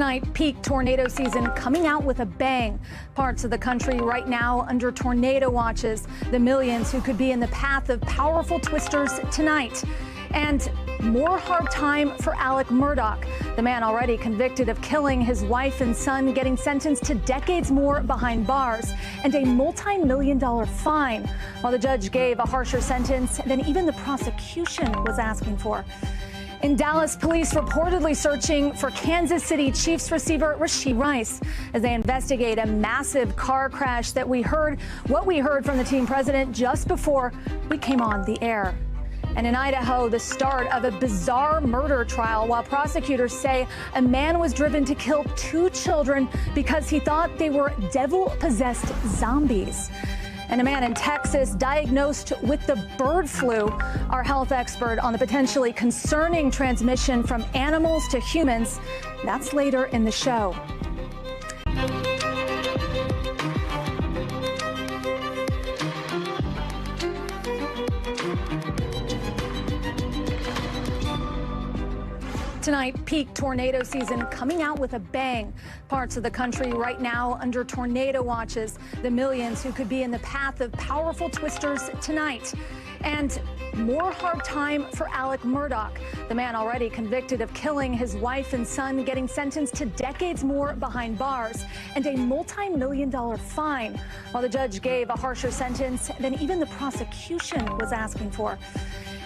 Tonight, peak tornado season coming out with a bang. Parts of the country right now under tornado watches. The millions who could be in the path of powerful twisters tonight. And more hard time for Alex Murdaugh, the man already convicted of killing his wife and son, getting sentenced to decades more behind bars and a multi-million-dollar fine, while the judge gave a harsher sentence than even the prosecution was asking for. In Dallas, police reportedly searching for Kansas City Chiefs receiver Rashid Rice as they investigate a massive car crash that we heard from the team president just before we came on the air. And in Idaho, the start of a bizarre murder trial while prosecutors say a man was driven to kill 2 children because he thought they were devil-possessed zombies. And a man in Texas diagnosed with the bird flu. Our health expert on the potentially concerning transmission from animals to humans. That's later in the show. Tonight, peak tornado season coming out with a bang. Parts of the country right now under tornado watches. The millions who could be in the path of powerful twisters tonight. And more hard time for Alex Murdaugh, the man already convicted of killing his wife and son, getting sentenced to decades more behind bars and a multi-million-dollar fine, while the judge gave a harsher sentence than even the prosecution was asking for.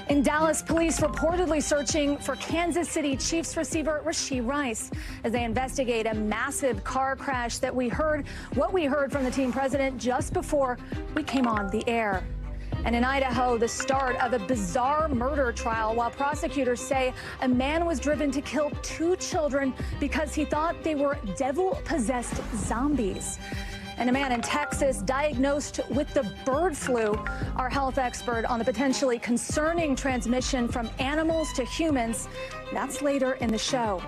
In Dallas, police reportedly searching for Kansas City Chiefs receiver Rashid Rice as they investigate a massive car crash that we heard from the team president just before we came on the air. And in Idaho, the start of a bizarre murder trial while prosecutors say a man was driven to kill 2 children because he thought they were devil-possessed zombies. And a man in Texas diagnosed with the bird flu. Our health expert on the potentially concerning transmission from animals to humans. That's later in the show.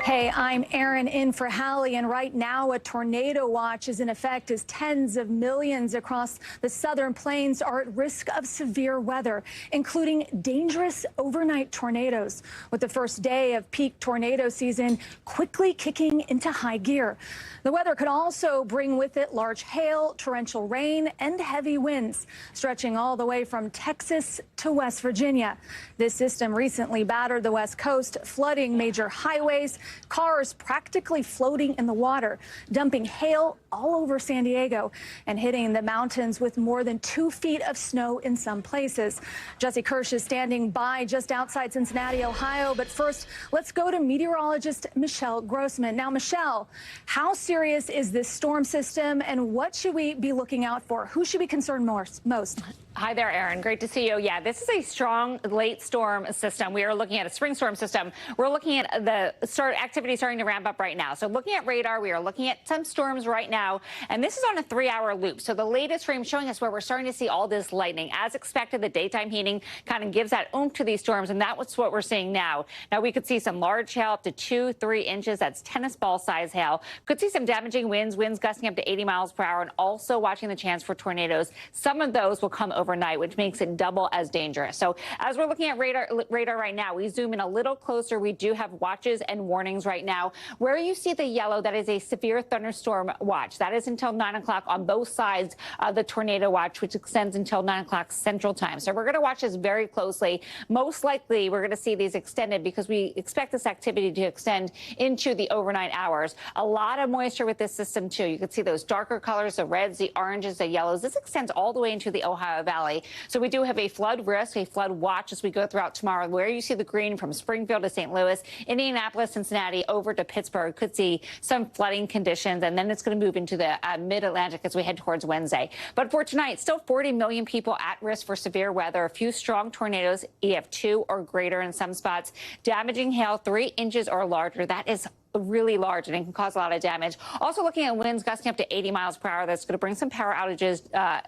Hey, I'm Erin in for Hallie, and right now a tornado watch is in effect as tens of millions across the southern plains are at risk of severe weather, including dangerous overnight tornadoes, with the first day of peak tornado season quickly kicking into high gear. The weather could also bring with it large hail, torrential rain, and heavy winds, stretching all the way from Texas to West Virginia. This system recently battered the West Coast, flooding major highways, cars practically floating in the water, dumping hail all over San Diego and hitting the mountains with more than 2 feet of snow in some places. Jesse Kirsch is standing by just outside Cincinnati, Ohio. But first, let's go to meteorologist Michelle Grossman. Now, Michelle, how serious is this storm system and what should we be looking out for? Who should be concerned most? Hi there, Erin. Great to see you. Yeah, this is a strong late storm system. We are looking at a spring storm system. We're looking at the activity starting to ramp up right now. So looking at radar, we are looking at some storms right now, and this is on a 3-hour loop. So the latest frame showing us where we're starting to see all this lightning. As expected, the daytime heating kind of gives that oomph to these storms, and that's what we're seeing now. Now we could see some large hail up to 2-3 inches. That's tennis ball size hail. Could see some damaging winds gusting up to 80 miles per hour, and also watching the chance for tornadoes. Some of those will come overnight, which makes it double as dangerous. So as we're looking at radar right now, we zoom in a little closer. We do have watches and warnings right now. Where you see the yellow, that is a severe thunderstorm watch. That is until 9 o'clock on both sides of the tornado watch, which extends until 9 o'clock Central Time. So we're going to watch this very closely. Most likely, we're going to see these extended because we expect this activity to extend into the overnight hours. A lot of moisture with this system, too. You can see those darker colors, the reds, the oranges, the yellows. This extends all the way into the Ohio Valley. So we do have a flood risk, a flood watch as we go throughout tomorrow, where you see the green from Springfield to St. Louis, Indianapolis, Cincinnati, over to Pittsburgh. Could see some flooding conditions, and then it's going to move into the mid-Atlantic as we head towards Wednesday. But for tonight, still 40 million people at risk for severe weather. A few strong tornadoes, EF2 or greater in some spots. Damaging hail 3 inches or larger. That is really large, and it can cause a lot of damage. Also looking at winds gusting up to 80 miles per hour. That's going to bring some power outages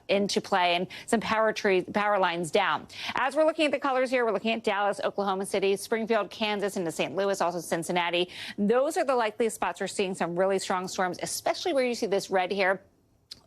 into play and some power lines down. As we're looking at the colors here, we're looking at Dallas, Oklahoma City, Springfield, Kansas, into St. Louis, also Cincinnati. Those are the likeliest spots we're seeing some really strong storms, especially where you see this red here.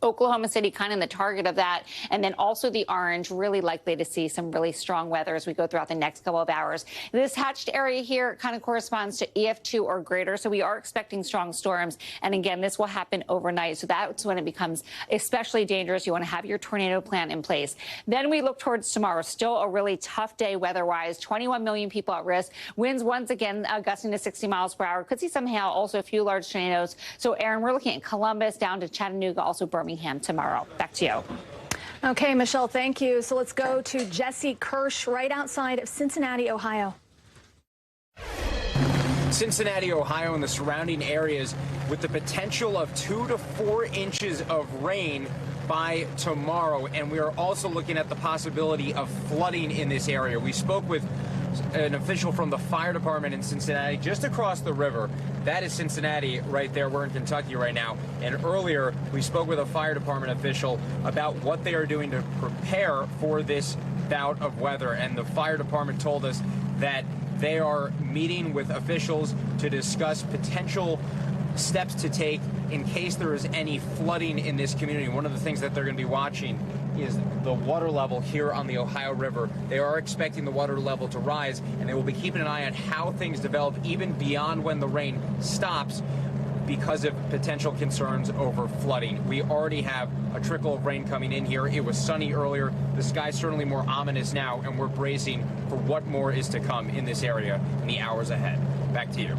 Oklahoma City kind of the target of that. And then also the orange, really likely to see some really strong weather as we go throughout the next couple of hours. This hatched area here kind of corresponds to EF2 or greater. So we are expecting strong storms. And again, this will happen overnight. So that's when it becomes especially dangerous. You want to have your tornado plan in place. Then we look towards tomorrow. Still a really tough day weather-wise. 21 million people at risk. Winds once again gusting to 60 miles per hour. Could see some hail, also a few large tornadoes. So Aaron, we're looking at Columbus down to Chattanooga, also Birmingham tomorrow. Back to you. Okay, Michelle, thank you. So let's go to Jesse Kirsch right outside of Cincinnati, Ohio. Cincinnati, Ohio, and the surrounding areas with the potential of 2 to 4 inches of rain by tomorrow. And we are also looking at the possibility of flooding in this area. We spoke with an official from the fire department in Cincinnati, just across the river. That is Cincinnati right there. We're in Kentucky right now. And earlier, we spoke with a fire department official about what they are doing to prepare for this bout of weather. And the fire department told us that they are meeting with officials to discuss potential steps to take in case there is any flooding in this community. One of the things that they're going to be watching is the water level here on the Ohio River. They are expecting the water level to rise, and they will be keeping an eye on how things develop even beyond when the rain stops because of potential concerns over flooding. We already have a trickle of rain coming in here. It was sunny earlier. The sky's certainly more ominous now, and we're bracing for what more is to come in this area in the hours ahead. Back to you.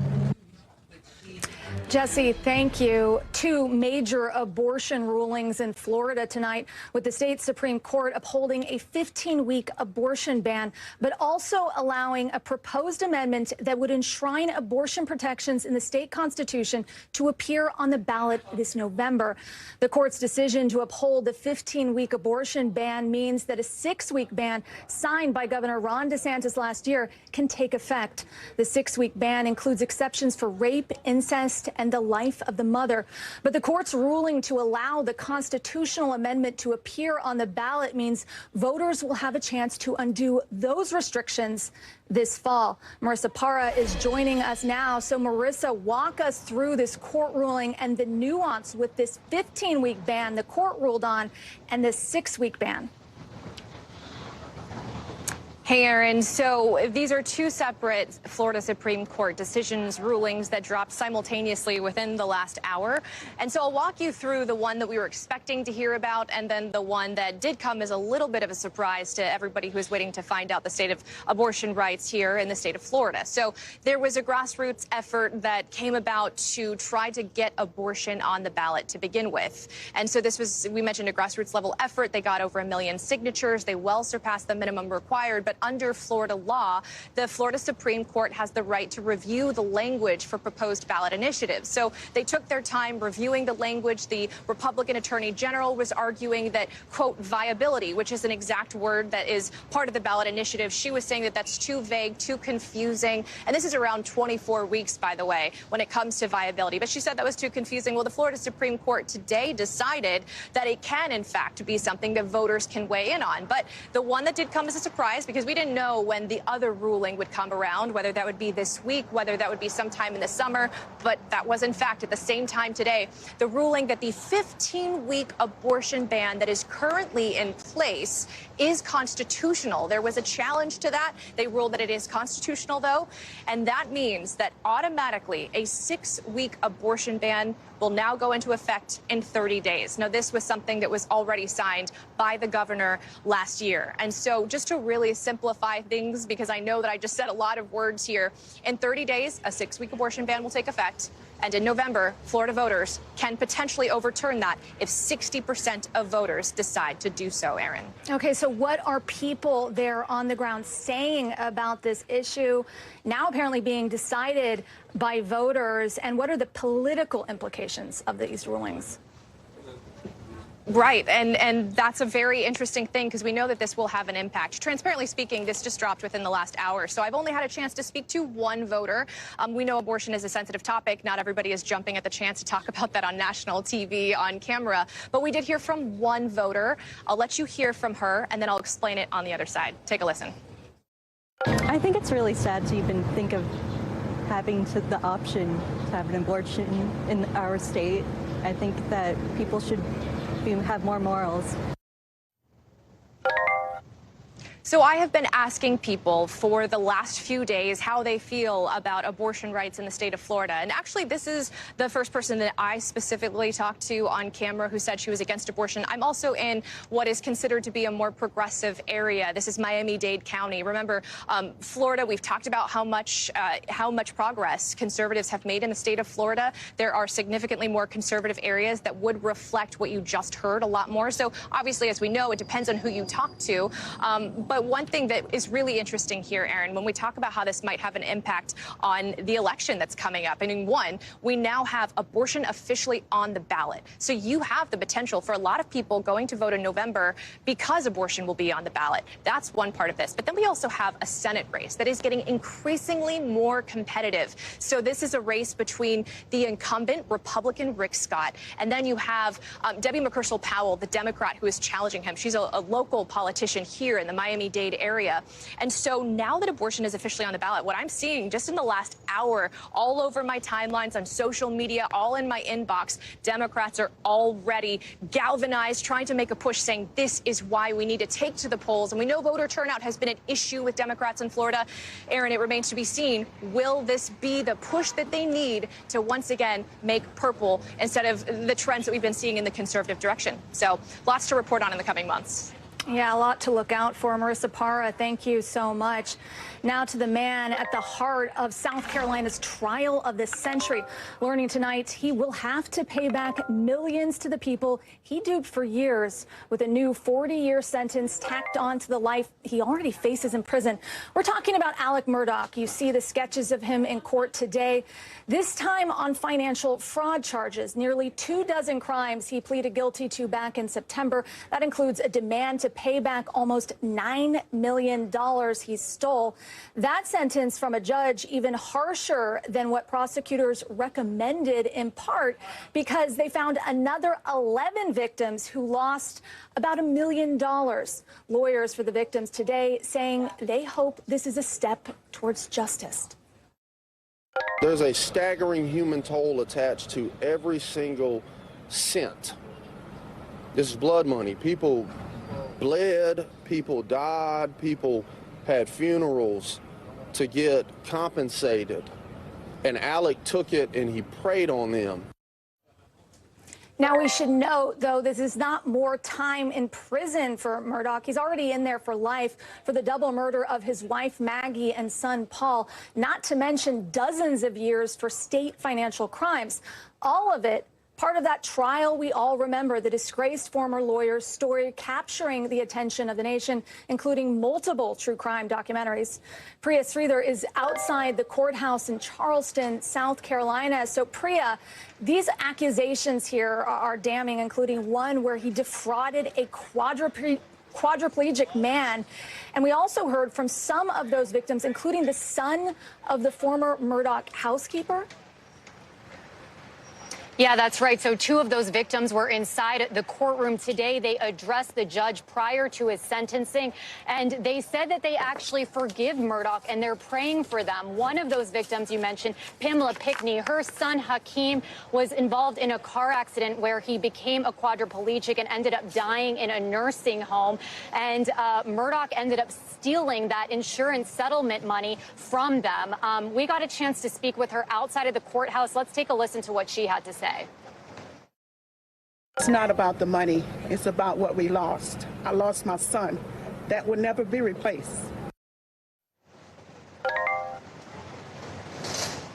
Jesse, thank you. 2 major abortion rulings in Florida tonight, with the state Supreme Court upholding a 15-week abortion ban, but also allowing a proposed amendment that would enshrine abortion protections in the state constitution to appear on the ballot this November. The court's decision to uphold the 15-week abortion ban means that a 6-week ban signed by Governor Ron DeSantis last year can take effect. The 6-week ban includes exceptions for rape, incest, and the life of the mother. But the court's ruling to allow the constitutional amendment to appear on the ballot means voters will have a chance to undo those restrictions this fall. Marissa Parra is joining us now. So Marissa, walk us through this court ruling and the nuance with this 15-week ban the court ruled on and this 6-week ban. Hey, Aaron. So these are 2 separate Florida Supreme Court decisions, rulings that dropped simultaneously within the last hour. And so I'll walk you through the one that we were expecting to hear about and then the one that did come as a little bit of a surprise to everybody who's waiting to find out the state of abortion rights here in the state of Florida. So there was a grassroots effort that came about to try to get abortion on the ballot to begin with. And so this was, we mentioned, a grassroots level effort. They got over 1 million signatures. They well surpassed the minimum required. But under Florida law, the Florida Supreme Court has the right to review the language for proposed ballot initiatives. So they took their time reviewing the language. The Republican Attorney General was arguing that, quote, viability, which is an exact word that is part of the ballot initiative. She was saying that that's too vague, too confusing. And this is around 24 weeks, by the way, when it comes to viability. But she said that was too confusing. Well, the Florida Supreme Court today decided that it can, in fact, be something that voters can weigh in on. But the one that did come as a surprise, because we didn't know when the other ruling would come around, whether that would be this week, whether that would be sometime in the summer. But that was, in fact, at the same time today, the ruling that the 15-week abortion ban that is currently in place is constitutional. There was a challenge to that. They ruled that it is constitutional, though. And that means that automatically a 6-week abortion ban will now go into effect in 30 days. Now, this was something that was already signed by the governor last year. And so just to really simplify things, because I know that I just said a lot of words here, in 30 days, a 6-week abortion ban will take effect. And in November, Florida voters can potentially overturn that if 60% of voters decide to do so, Aaron. Okay, so what are people there on the ground saying about this issue now apparently being decided by voters, and what are the political implications of these rulings? Right, and that's a very interesting thing because we know that this will have an impact. Transparently speaking, this just dropped within the last hour, so I've only had a chance to speak to one voter. We know abortion is a sensitive topic. Not everybody is jumping at the chance to talk about that on national TV, on camera, but we did hear from one voter. I'll let you hear from her, and then I'll explain it on the other side. Take a listen. I think it's really sad to even think of having the option to have an abortion in our state. I think that people should have more morals. So I have been asking people for the last few days how they feel about abortion rights in the state of Florida. And actually, this is the first person that I specifically talked to on camera who said she was against abortion. I'm also in what is considered to be a more progressive area. This is Miami-Dade County. Remember, Florida, we've talked about how much progress conservatives have made in the state of Florida. There are significantly more conservative areas that would reflect what you just heard a lot more. So obviously, as we know, it depends on who you talk to. But one thing that is really interesting here, Aaron, when we talk about how this might have an impact on the election that's coming up, I mean, one, we now have abortion officially on the ballot. So you have the potential for a lot of people going to vote in November because abortion will be on the ballot. That's one part of this. But then we also have a Senate race that is getting increasingly more competitive. So this is a race between the incumbent Republican Rick Scott, and then you have Debbie McChrystal-Powell, the Democrat who is challenging him. She's a local politician here in the Miami-Dade area. And so now that abortion is officially on the ballot, what I'm seeing just in the last hour, all over my timelines on social media, all in my inbox, Democrats are already galvanized, trying to make a push, saying this is why we need to take to the polls. And we know voter turnout has been an issue with Democrats in Florida. Aaron, it remains to be seen. Will this be the push that they need to once again make purple instead of the trends that we've been seeing in the conservative direction? So lots to report on in the coming months. Yeah, a lot to look out for. Marissa Parra, thank you so much. Now to the man at the heart of South Carolina's trial of the century. Learning tonight, he will have to pay back millions to the people he duped for years with a new 40-year sentence tacked on to the life he already faces in prison. We're talking about Alex Murdaugh. You see the sketches of him in court today, this time on financial fraud charges. Nearly 24 crimes he pleaded guilty to back in September. That includes a demand to pay back almost $9 million he stole. That sentence from a judge even harsher than what prosecutors recommended, in part because they found another 11 victims who lost about $1 million. Lawyers for the victims today saying they hope this is a step towards justice. There's a staggering human toll attached to every single cent. This is blood money. People bled, people died, people had funerals to get compensated. And Alec took it and he preyed on them. Now, we should note, though, this is not more time in prison for Murdaugh. He's already in there for life for the double murder of his wife, Maggie, and son, Paul, not to mention dozens of years for state financial crimes. All of it part of that trial we all remember, the disgraced former lawyer's story capturing the attention of the nation, including multiple true crime documentaries. Priya Sridhar is outside the courthouse in Charleston, South Carolina. So, Priya, these accusations here are damning, including one where he defrauded a quadriplegic man. And we also heard from some of those victims, including the son of the former Murdaugh housekeeper. Yeah, that's right. So 2 of those victims were inside the courtroom today. They addressed the judge prior to his sentencing, and they said that they actually forgive Murdaugh and they're praying for them. One of those victims you mentioned, Pamela Pickney, her son Hakeem was involved in a car accident where he became a quadriplegic and ended up dying in a nursing home. And Murdaugh ended up stealing that insurance settlement money from them. We got a chance to speak with her outside of the courthouse. Let's take a listen to what she had to say. It's not about the money. It's about what we lost. I lost my son. That will never be replaced.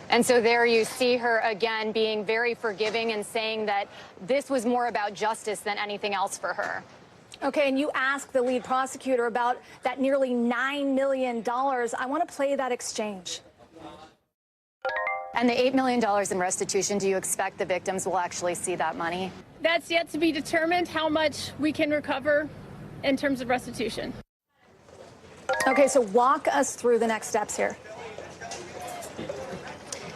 And so there you see her again being very forgiving and saying that this was more about justice than anything else for her. Okay, and you asked the lead prosecutor about that nearly $9 million. I want to play that exchange. And the $8 million in restitution, do you expect the victims will actually see that money? That's yet to be determined, how much we can recover in terms of restitution. Okay, so walk us through the next steps here.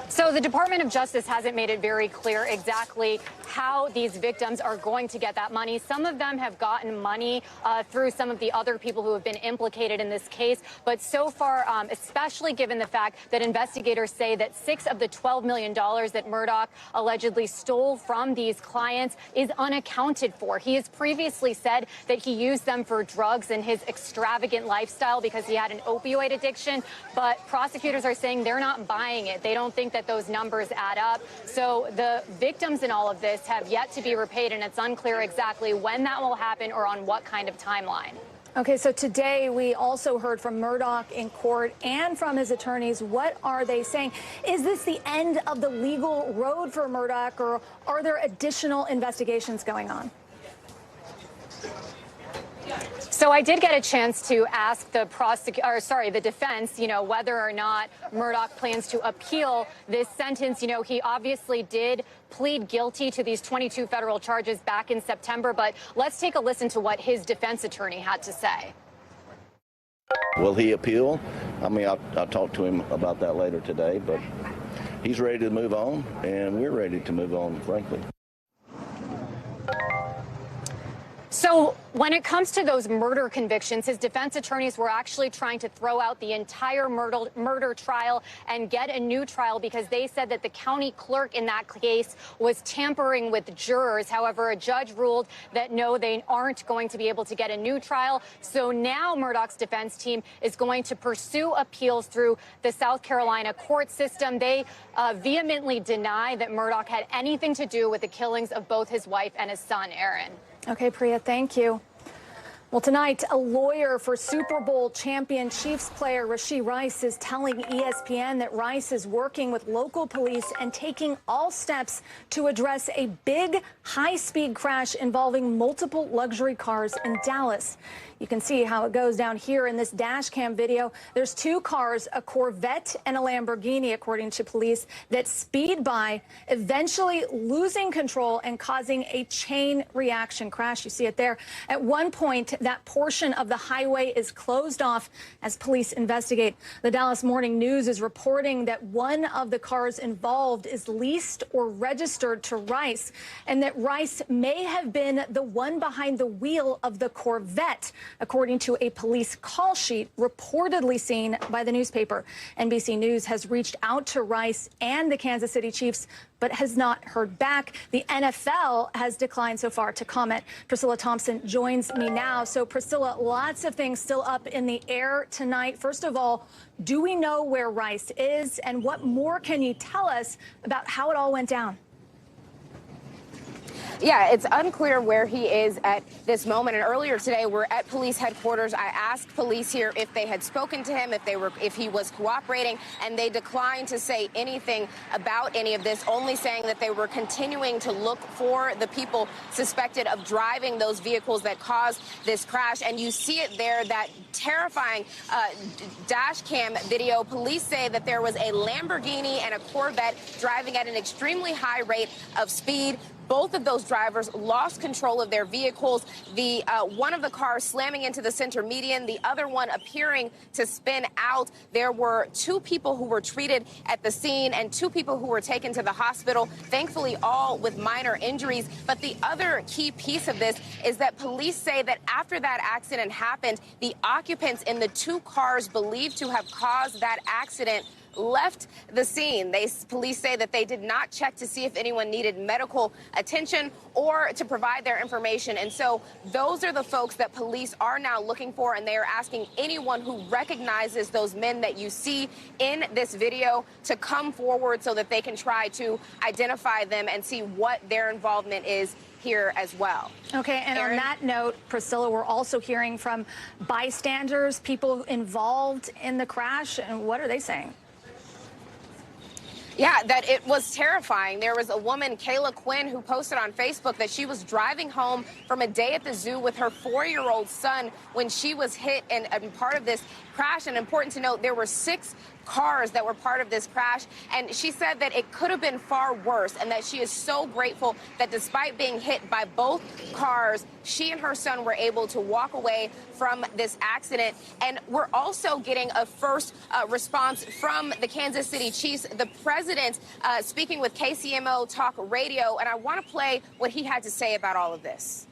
So the Department of Justice hasn't made it very clear exactly how these victims are going to get that money. Some of them have gotten money through some of the other people who have been implicated in this case. But so far, especially given the fact that investigators say that $6 of the $12 million that Murdaugh allegedly stole from these clients is unaccounted for. He has previously said that he used them for drugs and his extravagant lifestyle because he had an opioid addiction. But prosecutors are saying they're not buying it. They don't think that those numbers add up. So the victims in all of this have yet to be repaid, and it's unclear exactly when that will happen or on what kind of timeline. Okay, so today we also heard from Murdaugh in court and from his attorneys. What are they saying? Is this the end of the legal road for Murdaugh, or are there additional investigations going on? So I did get a chance to ask the defense, whether or not Murdaugh plans to appeal this sentence. He obviously did plead guilty to these 22 federal charges back in September. But let's take a listen to what his defense attorney had to say. Will he appeal? I mean, I'll talk to him about that later today, but he's ready to move on, and we're ready to move on, frankly. So when it comes to those murder convictions, his defense attorneys were actually trying to throw out the entire murder trial and get a new trial because they said that the county clerk in that case was tampering with jurors. However, a judge ruled that no, they aren't going to be able to get a new trial. So now Murdaugh's defense team is going to pursue appeals through the South Carolina court system. They vehemently deny that Murdaugh had anything to do with the killings of both his wife and his son, Aaron. Okay, Priya, thank you. Well, tonight, a lawyer for Super Bowl champion Chiefs player Rashid Rice is telling ESPN that Rice is working with local police and taking all steps to address a big high-speed crash involving multiple luxury cars in Dallas. You can see how it goes down here in this dash cam video. There's two cars, a Corvette and a Lamborghini, according to police, that speed by, eventually losing control and causing a chain reaction crash. You see it there. At one point, that portion of the highway is closed off as police investigate. The Dallas Morning News is reporting that one of the cars involved is leased or registered to Rice, and that Rice may have been the one behind the wheel of the Corvette, according to a police call sheet reportedly seen by the newspaper. NBC News has reached out to Rice and the Kansas City Chiefs, but has not heard back. The NFL has declined so far to comment. Priscilla Thompson joins me now. So, Priscilla, lots of things still up in the air tonight. First of all, do we know where Rice is? And what more can you tell us about how it all went down? Yeah, it's unclear where he is at this moment. And earlier today, we're at police headquarters. I asked police here if they had spoken to him, if he was cooperating, and they declined to say anything about any of this, only saying that they were continuing to look for the people suspected of driving those vehicles that caused this crash. And you see it there, that terrifying dash cam video. Police say that there was a Lamborghini and a Corvette driving at an extremely high rate of speed. Both of those drivers lost control of their vehicles. The one of the cars slamming into the center median, the other one appearing to spin out. There were two people who were treated at the scene and two people who were taken to the hospital, thankfully all with minor injuries. But the other key piece of this is that police say that after that accident happened, the occupants in the two cars believed to have caused that accident left the scene. Police say that they did not check to see if anyone needed medical attention or to provide their information. And so those are the folks that police are now looking for, and they are asking anyone who recognizes those men that you see in this video to come forward so that they can try to identify them and see what their involvement is here as well. Okay, and Aaron? On that note, Priscilla, we're also hearing from bystanders, people involved in the crash, and what are they saying? Yeah, that it was terrifying. There was a woman, Kayla Quinn, who posted on Facebook that she was driving home from a day at the zoo with her 4-year-old son when she was hit and part of this crash. And important to note, there were 6 cars that were part of this crash. And she said that it could have been far worse and that she is so grateful that despite being hit by both cars, she and her son were able to walk away from this accident. And we're also getting a first response from the Kansas City Chiefs, the president speaking with KCMO Talk Radio. And I want to play what he had to say about all of this.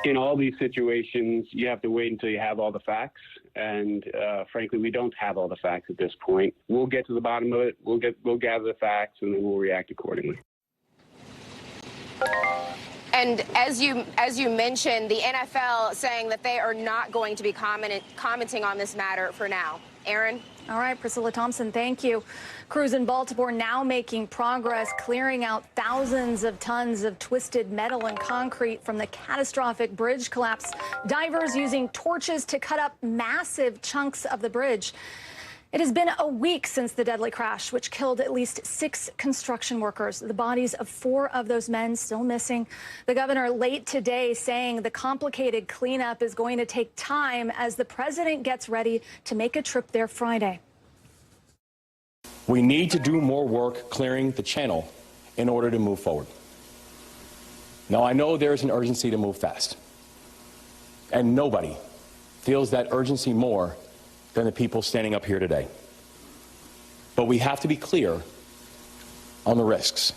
In all these situations, you have to wait until you have all the facts. And frankly, we don't have all the facts at this point. We'll get to the bottom of it. We'll gather the facts, and then we'll react accordingly. And as you mentioned, the NFL saying that they are not going to be commenting on this matter for now. Aaron? All right, Priscilla Thompson, thank you. Crews in Baltimore now making progress, clearing out thousands of tons of twisted metal and concrete from the catastrophic bridge collapse. Divers using torches to cut up massive chunks of the bridge. It has been a week since the deadly crash, which killed at least 6 construction workers. The bodies of 4 of those men still missing. The governor late today saying the complicated cleanup is going to take time as the president gets ready to make a trip there Friday. We need to do more work clearing the channel in order to move forward. Now, I know there's an urgency to move fast, and nobody feels that urgency more than the people standing up here today. But we have to be clear on the risks.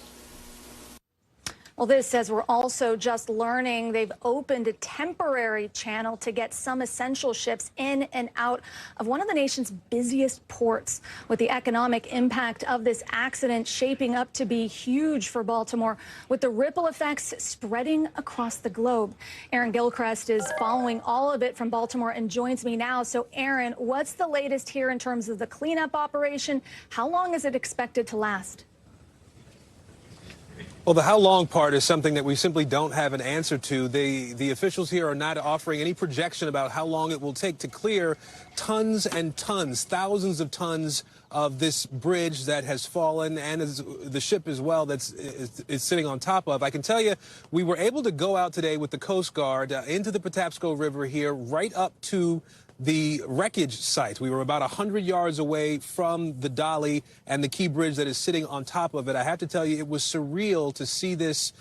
Well, this says we're also just learning they've opened a temporary channel to get some essential ships in and out of one of the nation's busiest ports. With the economic impact of this accident shaping up to be huge for Baltimore, with the ripple effects spreading across the globe. Aaron Gilchrist is following all of it from Baltimore and joins me now. So, Aaron, what's the latest here in terms of the cleanup operation? How long is it expected to last? Well, the how long part is something that we simply don't have an answer to. The officials here are not offering any projection about how long it will take to clear tons and tons, thousands of tons of this bridge that has fallen, and the ship as well that's is sitting on top of. I can tell you, we were able to go out today with the Coast Guard into the Patapsco River here, right up to the wreckage site. We were about 100 yards away from the dolly and the key bridge that is sitting on top of it. I have to tell you, it was surreal to see this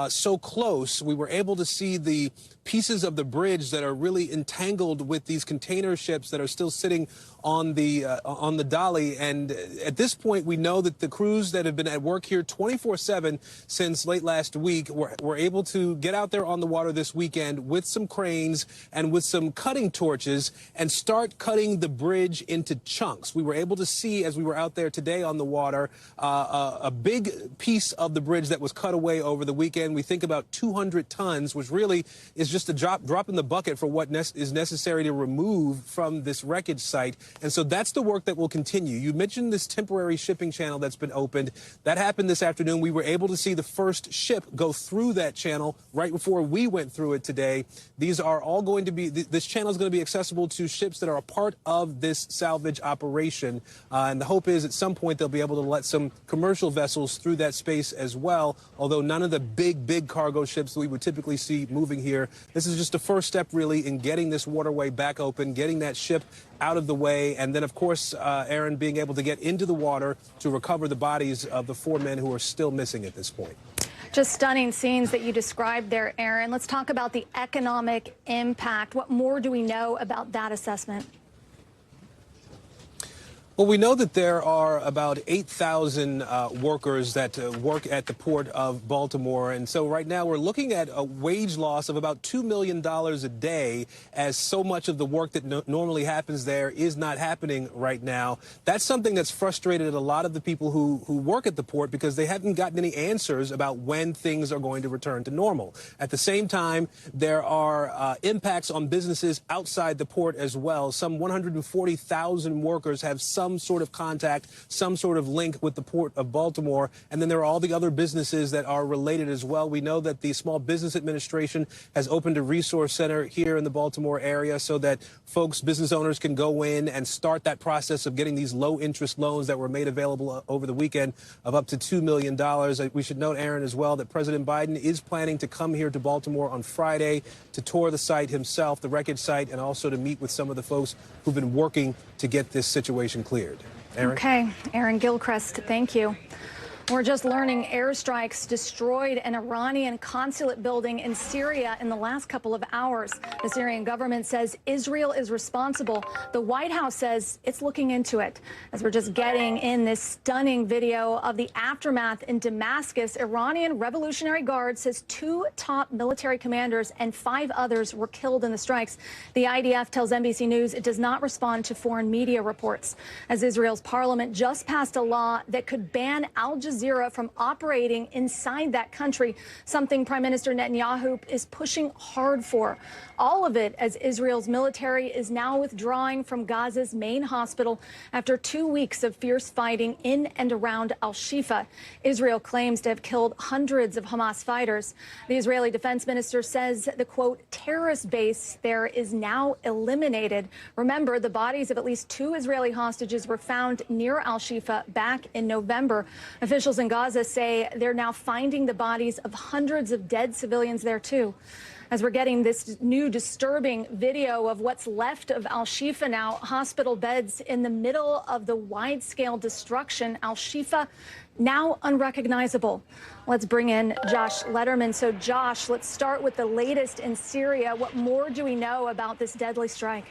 so close. We were able to see the pieces of the bridge that are really entangled with these container ships that are still sitting on the dolly. And at this point, we know that the crews that have been at work here 24/7 since late last week were able to get out there on the water this weekend with some cranes and with some cutting torches and start cutting the bridge into chunks. We were able to see, as we were out there today on the water, a big piece of the bridge that was cut away over the weekend. We think about 200 tons, which really is just a drop in the bucket for what is necessary to remove from this wreckage site. And so that's the work that will continue. You mentioned this temporary shipping channel that's been opened. That happened this afternoon. We were able to see the first ship go through that channel right before we went through it today. These are all going to be, this channel is going to be accessible to ships that are a part of this salvage operation. And the hope is at some point they'll be able to let some commercial vessels through that space as well, although none of the big cargo ships that we would typically see moving here. This is just the first step, really, in getting this waterway back open, getting that ship out of the way, and then, of course, Aaron, being able to get into the water to recover the bodies of the 4 men who are still missing at this point. Just stunning scenes that you described there, Aaron. Let's talk about the economic impact. What more do we know about that assessment? Well, we know that there are about 8,000 workers that work at the Port of Baltimore. And so right now we're looking at a wage loss of about $2 million a day, as so much of the work that normally happens there is not happening right now. That's something that's frustrated a lot of the people who work at the port, because they haven't gotten any answers about when things are going to return to normal. At the same time, there are impacts on businesses outside the port as well. Some 140,000 workers have some sort of contact, some sort of link with the Port of Baltimore. And then there are all the other businesses that are related as well. We know that the Small Business Administration has opened a resource center here in the Baltimore area so that folks, business owners, can go in and start that process of getting these low interest loans that were made available over the weekend of up to $2 million. We should note, Aaron, as well, that President Biden is planning to come here to Baltimore on Friday to tour the site himself, the wreckage site, and also to meet with some of the folks who've been working to get this situation clear. cleared. Aaron? Okay, Aaron Gilchrist, thank you. We're just learning airstrikes destroyed an Iranian consulate building in Syria in the last couple of hours. The Syrian government says Israel is responsible. The White House says it's looking into it. As we're just getting in this stunning video of the aftermath in Damascus, Iranian Revolutionary Guard says 2 top military commanders and 5 others were killed in the strikes. The IDF tells NBC News it does not respond to foreign media reports. As Israel's parliament just passed a law that could ban Al Jazeera from operating inside that country, something Prime Minister Netanyahu is pushing hard for. All of it as Israel's military is now withdrawing from Gaza's main hospital after 2 weeks of fierce fighting in and around Al-Shifa. Israel claims to have killed hundreds of Hamas fighters. The Israeli defense minister says the, quote, terrorist base there is now eliminated. Remember, the bodies of at least 2 Israeli hostages were found near Al-Shifa back in November. Officials in Gaza say they're now finding the bodies of hundreds of dead civilians there, too. As we're getting this new disturbing video of what's left of Al-Shifa now, hospital beds in the middle of the wide-scale destruction, Al-Shifa now unrecognizable. Let's bring in Josh Letterman. So, Josh, let's start with the latest in Syria. What more do we know about this deadly strike?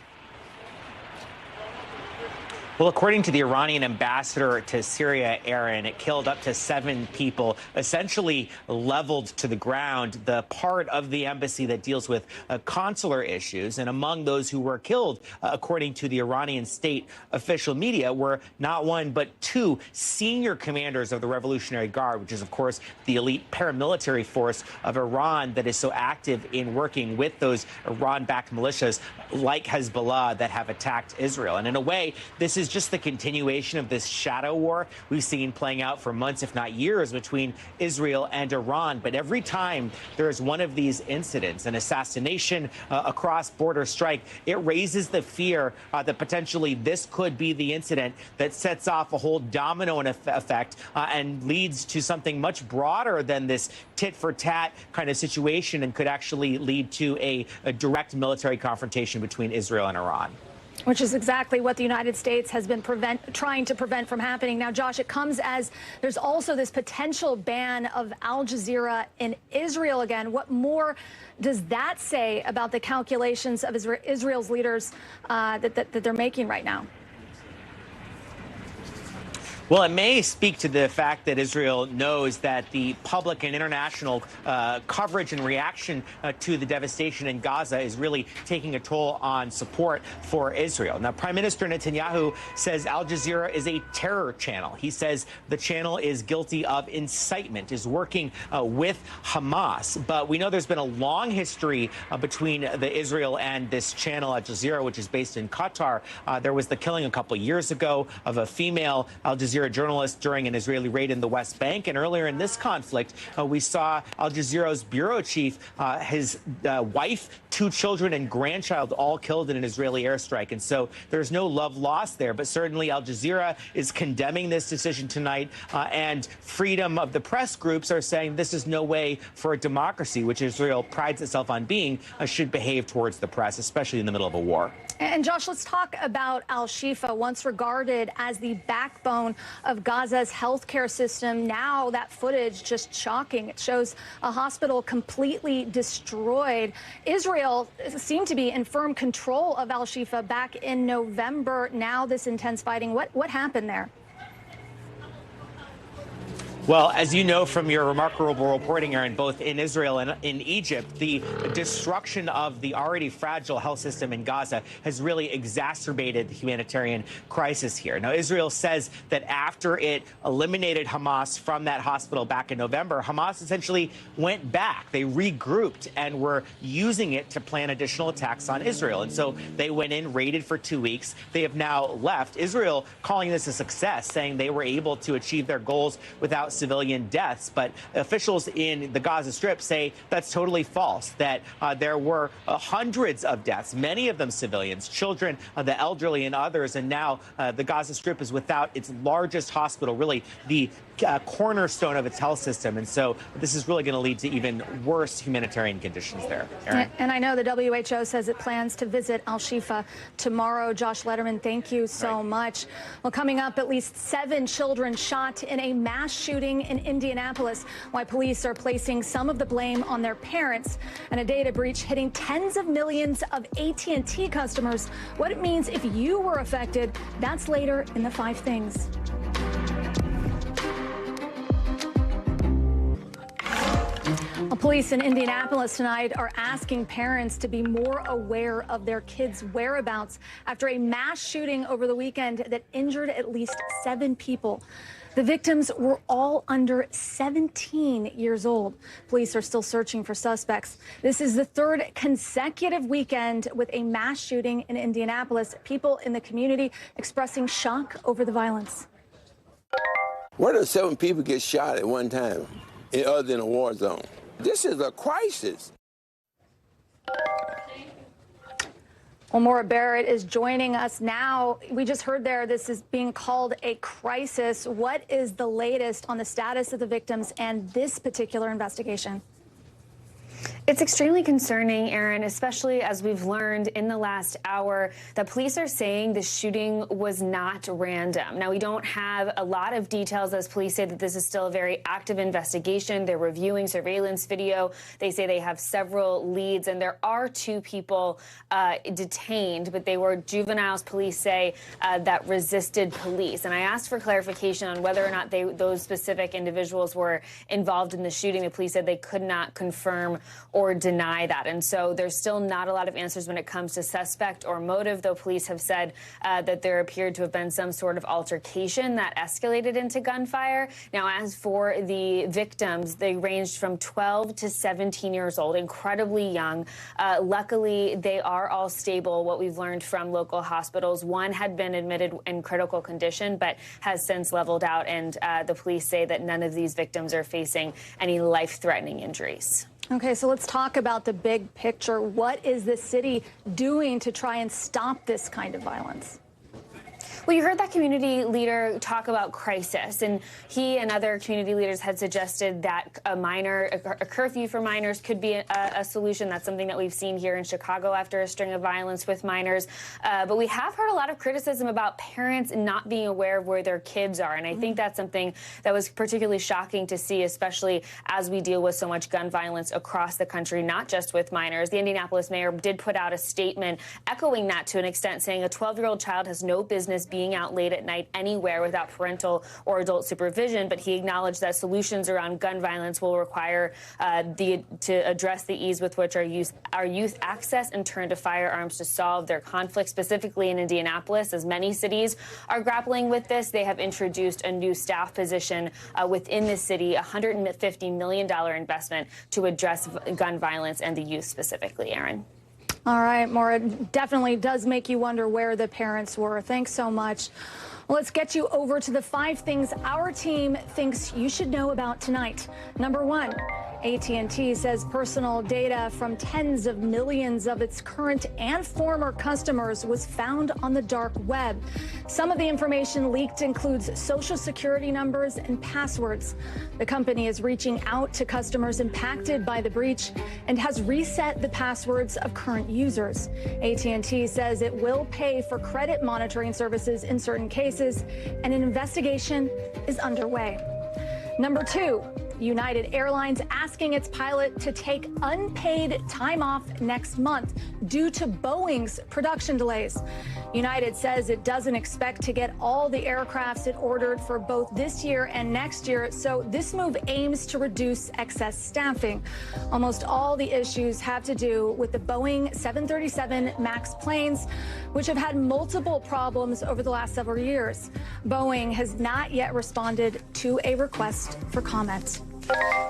Well, according to the Iranian ambassador to Syria, Aaron, it killed up to 7 people, essentially leveled to the ground the part of the embassy that deals with consular issues. And among those who were killed, according to the Iranian state official media, were not 1 but 2 senior commanders of the Revolutionary Guard, which is, of course, the elite paramilitary force of Iran that is so active in working with those Iran-backed militias like Hezbollah that have attacked Israel. And in a way, this is just the continuation of this shadow war we've seen playing out for months, if not years, between Israel and Iran. But every time there is one of these incidents, an assassination, a cross-border strike, it raises the fear that potentially this could be the incident that sets off a whole domino effect and leads to something much broader than this tit-for-tat kind of situation and could actually lead to a direct military confrontation between Israel and Iran. Which is exactly what the United States has been trying to prevent from happening. Now, Josh, it comes as there's also this potential ban of Al Jazeera in Israel again. What more does that say about the calculations of Israel's leaders that they're making right now? Well, it may speak to the fact that Israel knows that the public and international coverage and reaction to the devastation in Gaza is really taking a toll on support for Israel. Now, Prime Minister Netanyahu says Al Jazeera is a terror channel. He says the channel is guilty of incitement, is working with Hamas. But we know there's been a long history between the Israel and this channel, Al Jazeera, which is based in Qatar. There was the killing a couple years ago of a female Al Jazeera journalist during an Israeli raid in the West Bank. And earlier in this conflict, we saw Al Jazeera's bureau chief, his wife, 2 children and grandchild all killed in an Israeli airstrike. And so there's no love lost there. But certainly Al Jazeera is condemning this decision tonight. And freedom of the press groups are saying this is no way for a democracy, which Israel prides itself on being, should behave towards the press, especially in the middle of a war. And Josh, let's talk about Al-Shifa, once regarded as the backbone of Gaza's healthcare system. Now that footage just shocking. It shows a hospital completely destroyed. Israel seemed to be in firm control of Al-Shifa back in November. Now this intense fighting. What happened there? Well, as you know from your remarkable reporting, Aaron, both in Israel and in Egypt, the destruction of the already fragile health system in Gaza has really exacerbated the humanitarian crisis here. Now, Israel says that after it eliminated Hamas from that hospital back in November, Hamas essentially went back. They regrouped and were using it to plan additional attacks on Israel. And so they went in, raided for 2 weeks. They have now left. Israel calling this a success, saying they were able to achieve their goals without civilian deaths. But officials in the Gaza Strip say that's totally false, that there were hundreds of deaths, many of them civilians, children, the elderly, and others. And now the Gaza Strip is without its largest hospital, really the cornerstone of its health system. And so this is really going to lead to even worse humanitarian conditions there. Erin? And I know the WHO says it plans to visit Al-Shifa tomorrow. Josh Letterman, thank you so much. Well, coming up, at least 7 children shot in a mass shooting in Indianapolis, why police are placing some of the blame on their parents, and a data breach hitting tens of millions of AT&T customers. What it means if you were affected, that's later in the 5 Things. Well, police in Indianapolis tonight are asking parents to be more aware of their kids' whereabouts after a mass shooting over the weekend that injured at least 7 people. The victims were all under 17 years old. Police are still searching for suspects. This is the 3rd consecutive weekend with a mass shooting in Indianapolis. People in the community expressing shock over the violence. Where do 7 people get shot at one time, other than a war zone? This is a crisis. Well, Maura Barrett is joining us now. We just heard there this is being called a crisis. What is the latest on the status of the victims and this particular investigation? It's extremely concerning, Erin, especially as we've learned in the last hour that police are saying the shooting was not random. Now, we don't have a lot of details as police say that this is still a very active investigation. They're reviewing surveillance video. They say they have several leads, and there are 2 people detained, but they were juveniles, police say, that resisted police. And I asked for clarification on whether or not those specific individuals were involved in the shooting. The police said they could not confirm or deny that. And so there's still not a lot of answers when it comes to suspect or motive, though police have said that there appeared to have been some sort of altercation that escalated into gunfire. Now, as for the victims, they ranged from 12 to 17 years old, incredibly young. Luckily, they are all stable, what we've learned from local hospitals. One had been admitted in critical condition, but has since leveled out, and the police say that none of these victims are facing any life-threatening injuries. Okay, so let's talk about the big picture. What is the city doing to try and stop this kind of violence? Well, you heard that community leader talk about crisis, and he and other community leaders had suggested that a curfew for minors could be a solution. That's something that we've seen here in Chicago after a string of violence with minors. But we have heard a lot of criticism about parents not being aware of where their kids are, and I think that's something that was particularly shocking to see, especially as we deal with so much gun violence across the country, not just with minors. The Indianapolis mayor did put out a statement echoing that to an extent, saying a 12-year-old child has no business being out late at night anywhere without parental or adult supervision, but he acknowledged that solutions around gun violence will require to address the ease with which our youth access and turn to firearms to solve their conflicts. Specifically in Indianapolis, as many cities are grappling with this, they have introduced a new staff position within the city, a $150 million investment to address gun violence and the youth specifically. Erin. All right, Maura, it definitely does make you wonder where the parents were. Thanks so much. Well, let's get you over to the 5 things our team thinks you should know about tonight. Number 1, AT&T says personal data from tens of millions of its current and former customers was found on the dark web. Some of the information leaked includes social security numbers and passwords. The company is reaching out to customers impacted by the breach and has reset the passwords of current users. AT&T says it will pay for credit monitoring services in certain cases, and an investigation is underway. Number 2, United Airlines asking its pilot to take unpaid time off next month due to Boeing's production delays. United says it doesn't expect to get all the aircrafts it ordered for both this year and next year, so this move aims to reduce excess staffing. Almost all the issues have to do with the Boeing 737 MAX planes, which have had multiple problems over the last several years. Boeing has not yet responded to a request for comment.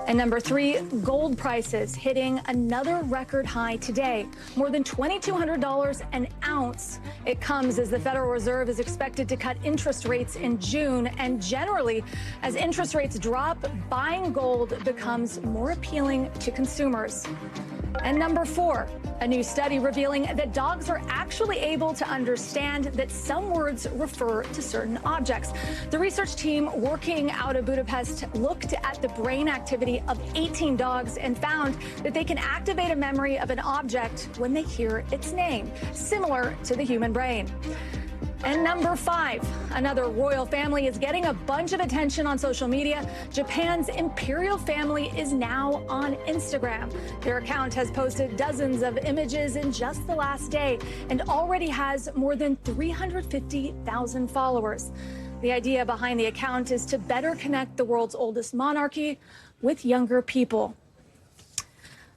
And number 3, gold prices hitting another record high today, more than $2,200 an ounce. It comes as the Federal Reserve is expected to cut interest rates in June, and generally, as interest rates drop, buying gold becomes more appealing to consumers. And number 4, a new study revealing that dogs are actually able to understand that some words refer to certain objects. The research team working out of Budapest looked at the brain activity of 18 dogs and found that they can activate a memory of an object when they hear its name, similar to the human brain. And number 5, another royal family is getting a bunch of attention on social media. Japan's imperial family is now on Instagram. Their account has posted dozens of images in just the last day and already has more than 350,000 followers. The idea behind the account is to better connect the world's oldest monarchy with younger people.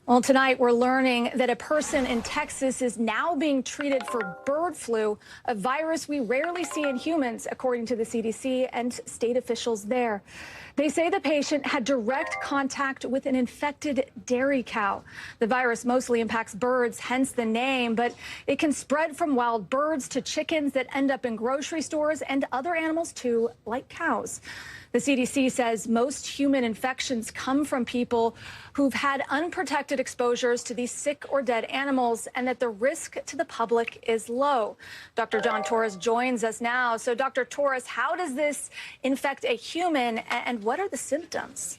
Well, tonight we're learning that a person in Texas is now being treated for bird flu, a virus we rarely see in humans, according to the CDC and state officials there. They say the patient had direct contact with an infected dairy cow. The virus mostly impacts birds, hence the name, but it can spread from wild birds to chickens that end up in grocery stores and other animals too, like cows. The CDC says most human infections come from people who've had unprotected exposures to these sick or dead animals, and that the risk to the public is low. Dr. John Torres joins us now. So, Dr. Torres, how does this infect a human, and what are the symptoms?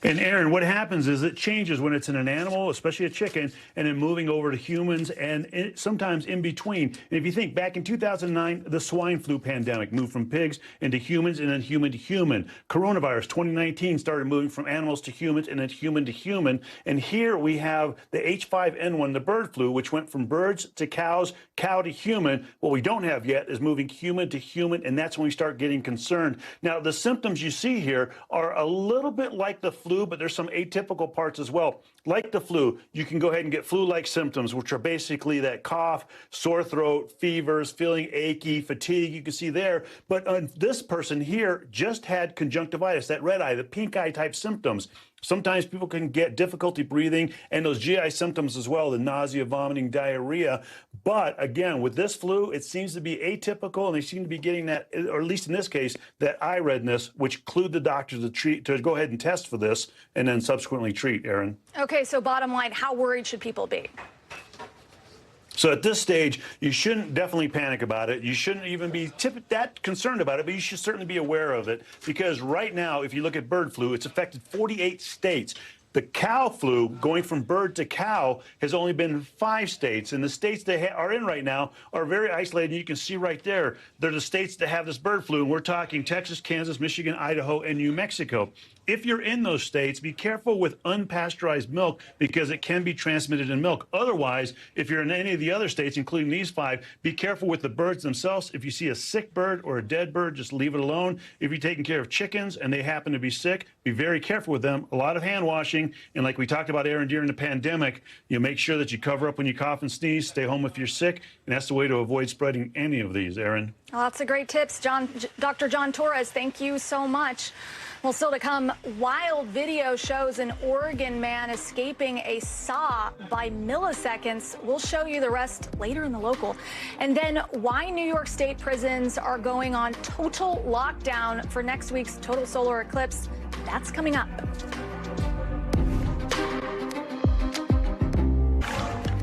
And Aaron, what happens is it changes when it's in an animal, especially a chicken, and then moving over to humans and sometimes in between. And if you think back in 2009, the swine flu pandemic moved from pigs into humans and then human to human. Coronavirus 2019 started moving from animals to humans and then human to human. And here we have the H5N1, the bird flu, which went from birds to cows, cow to human. What we don't have yet is moving human to human, and that's when we start getting concerned. Now, the symptoms you see here are a little bit like the flu, but there's some atypical parts as well. Like the flu, you can go ahead and get flu-like symptoms, which are basically that cough, sore throat, fevers, feeling achy, fatigue, you can see there. But this person here just had conjunctivitis, that red eye, the pink eye type symptoms. Sometimes people can get difficulty breathing and those GI symptoms as well, the nausea, vomiting, diarrhea. But again, with this flu, it seems to be atypical, and they seem to be getting that, or at least in this case, that eye redness, which clued the doctor to go ahead and test for this and then subsequently treat, Aaron. Okay, so bottom line, how worried should people be? So at this stage, you shouldn't definitely panic about it. You shouldn't even be that concerned about it, but you should certainly be aware of it, because right now, if you look at bird flu, it's affected 48 states. The cow flu, going from bird to cow, has only been in 5 states. And the states they are in right now are very isolated. You can see right there, they're the states that have this bird flu. And we're talking Texas, Kansas, Michigan, Idaho, and New Mexico. If you're in those states, be careful with unpasteurized milk, because it can be transmitted in milk. Otherwise, if you're in any of the other states, including these 5, be careful with the birds themselves. If you see a sick bird or a dead bird, just leave it alone. If you're taking care of chickens and they happen to be sick, be very careful with them. A lot of hand washing. And like we talked about, Aaron, during the pandemic, you make sure that you cover up when you cough and sneeze, stay home if you're sick. And that's the way to avoid spreading any of these, Aaron. Lots of great tips. Dr. John Torres, thank you so much. Well, still to come, wild video shows an Oregon man escaping a saw by milliseconds. We'll show you the rest later in the local. And then why New York State prisons are going on total lockdown for next week's total solar eclipse. That's coming up.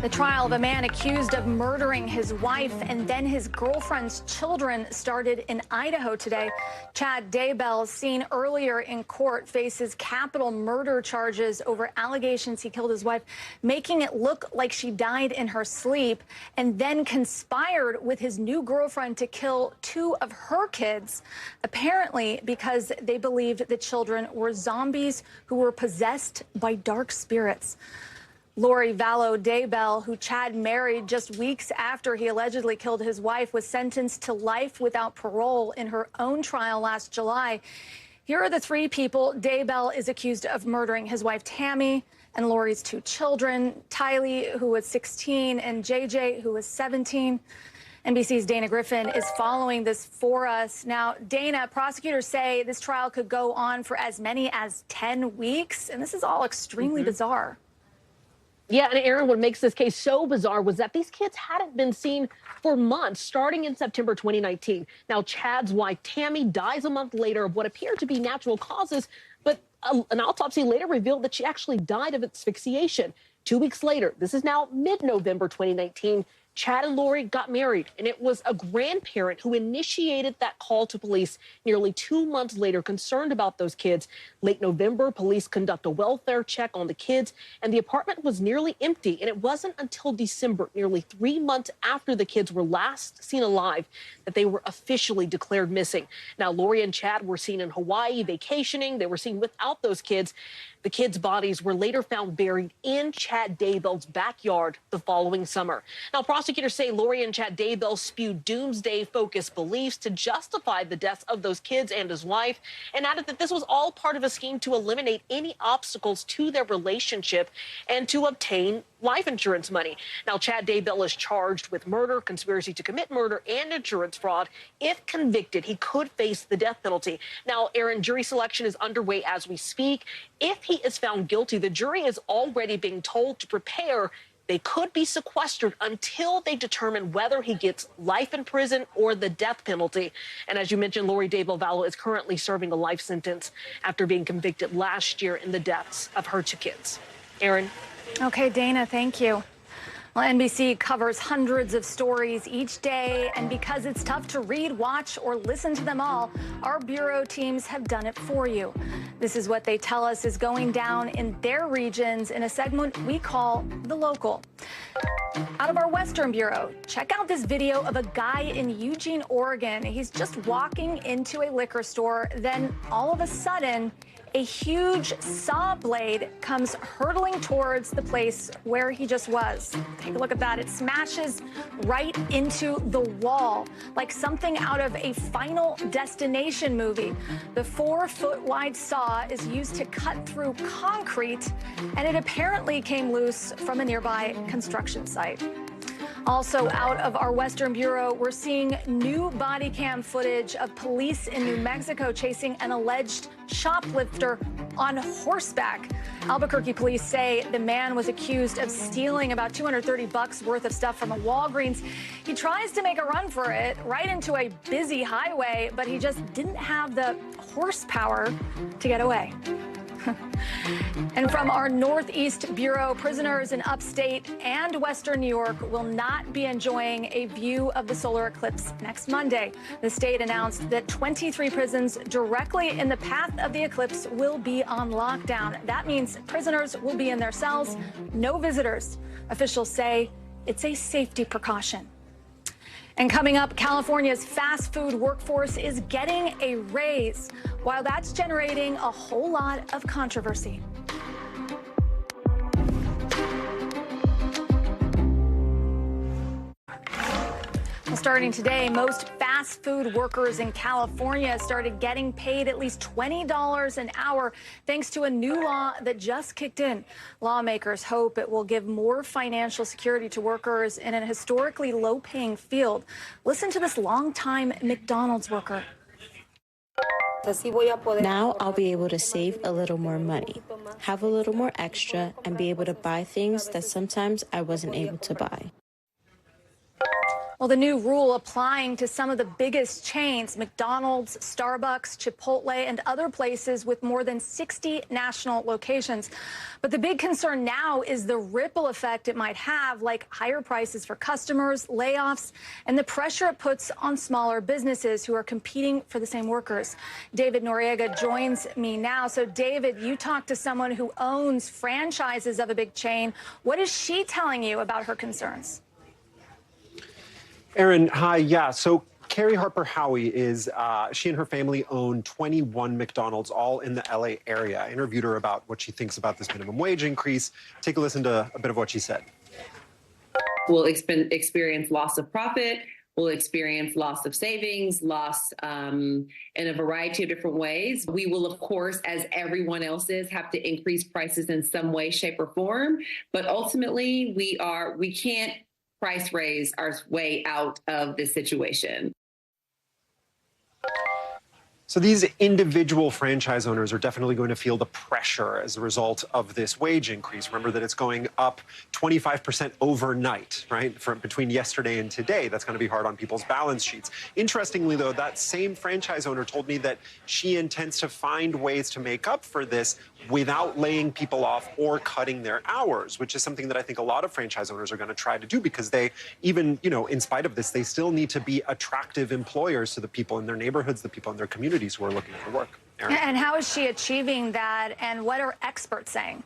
The trial of a man accused of murdering his wife and then his girlfriend's children started in Idaho today. Chad Daybell, seen earlier in court, faces capital murder charges over allegations he killed his wife, making it look like she died in her sleep, and then conspired with his new girlfriend to kill 2 of her kids, apparently because they believed the children were zombies who were possessed by dark spirits. Lori Vallow Daybell, who Chad married just weeks after he allegedly killed his wife, was sentenced to life without parole in her own trial last July. Here are the 3 people Daybell is accused of murdering: his wife Tammy and Lori's 2 children, Tylee, who was 16, and JJ, who was 17. NBC's Dana Griffin is following this for us. Now, Dana, prosecutors say this trial could go on for as many as 10 weeks, and this is all extremely bizarre. Yeah, and Aaron, what makes this case so bizarre was that these kids hadn't been seen for months, starting in September 2019. Now, Chad's wife, Tammy, dies a month later of what appeared to be natural causes, but an autopsy later revealed that she actually died of asphyxiation. 2 weeks later, this is now mid-November 2019, Chad and Lori got married, and it was a grandparent who initiated that call to police nearly 2 months later, concerned about those kids. Late November, police conduct a welfare check on the kids, and the apartment was nearly empty. And it wasn't until December, nearly 3 months after the kids were last seen alive, that they were officially declared missing. Now, Lori and Chad were seen in Hawaii vacationing. They were seen without those kids. The kids' bodies were later found buried in Chad Daybell's backyard the following summer. Now, prosecutors say Lori and Chad Daybell spewed doomsday-focused beliefs to justify the deaths of those kids and his wife, and added that this was all part of a scheme to eliminate any obstacles to their relationship and to obtain life insurance money. Now, Chad Daybell is charged with murder, conspiracy to commit murder, and insurance fraud. If convicted, he could face the death penalty. Now, Aaron, jury selection is underway as we speak. If he is found guilty, the jury is already being told to prepare. They could be sequestered until they determine whether he gets life in prison or the death penalty. And as you mentioned, Lori Daybell Vallow is currently serving a life sentence after being convicted last year in the deaths of her two kids. Aaron? Okay, Dana, thank you. Well, NBC covers hundreds of stories each day, and because it's tough to read, watch, or listen to them all, our bureau teams have done it for you. This is what they tell us is going down in their regions in a segment we call The Local. Out of our Western Bureau, check out this video of a guy in Eugene, Oregon. He's just walking into a liquor store, then all of a sudden, a huge saw blade comes hurtling towards the place where he just was. Take a look at that. It smashes right into the wall, like something out of a Final Destination movie. The 4-foot wide saw is used to cut through concrete, and it apparently came loose from a nearby construction site. Also out of our Western Bureau, we're seeing new body cam footage of police in New Mexico chasing an alleged shoplifter on horseback. Albuquerque police say the man was accused of stealing about $230 worth of stuff from a Walgreens. He tries to make a run for it right into a busy highway, but he just didn't have the horsepower to get away. And from our Northeast Bureau, prisoners in upstate and Western New York will not be enjoying a view of the solar eclipse next Monday. The state announced that 23 prisons directly in the path of the eclipse will be on lockdown. That means prisoners will be in their cells, no visitors. Officials say it's a safety precaution. And coming up, California's fast food workforce is getting a raise, while that's generating a whole lot of controversy. Well, starting today, most fast food workers in California started getting paid at least $20 an hour thanks to a new law that just kicked in. Lawmakers hope it will give more financial security to workers in a historically low-paying field. Listen to this longtime McDonald's worker. Now I'll be able to save a little more money, have a little more extra, and be able to buy things that sometimes I wasn't able to buy. Well, the new rule applying to some of the biggest chains, McDonald's, Starbucks, Chipotle, and other places with more than 60 national locations. But the big concern now is the ripple effect it might have, like higher prices for customers, layoffs, and the pressure it puts on smaller businesses who are competing for the same workers. David Noriega joins me now. So, David, you talked to someone who owns franchises of a big chain. What is she telling you about her concerns? Aaron, hi. Yeah, so Carrie Harper Howie is, she and her family own 21 McDonald's, all in the LA area. I interviewed her about what she thinks about this minimum wage increase. Take a listen to a bit of what she said. We'll experience loss of profit. We'll experience loss of savings, loss in a variety of different ways. We will, of course, as everyone else is, have to increase prices in some way, shape, or form. But ultimately, we can't price raise our way out of this situation. So these individual franchise owners are definitely going to feel the pressure as a result of this wage increase. Remember that it's going up 25% overnight, right? From between yesterday and today. That's going to be hard on people's balance sheets. Interestingly, though, that same franchise owner told me that she intends to find ways to make up for this without laying people off or cutting their hours, which is something that I think a lot of franchise owners are going to try to do, because they, even, you know, in spite of this, they still need to be attractive employers to the people in their neighborhoods, the people in their communities who are looking for work. Erin? And how is she achieving that, and what are experts saying?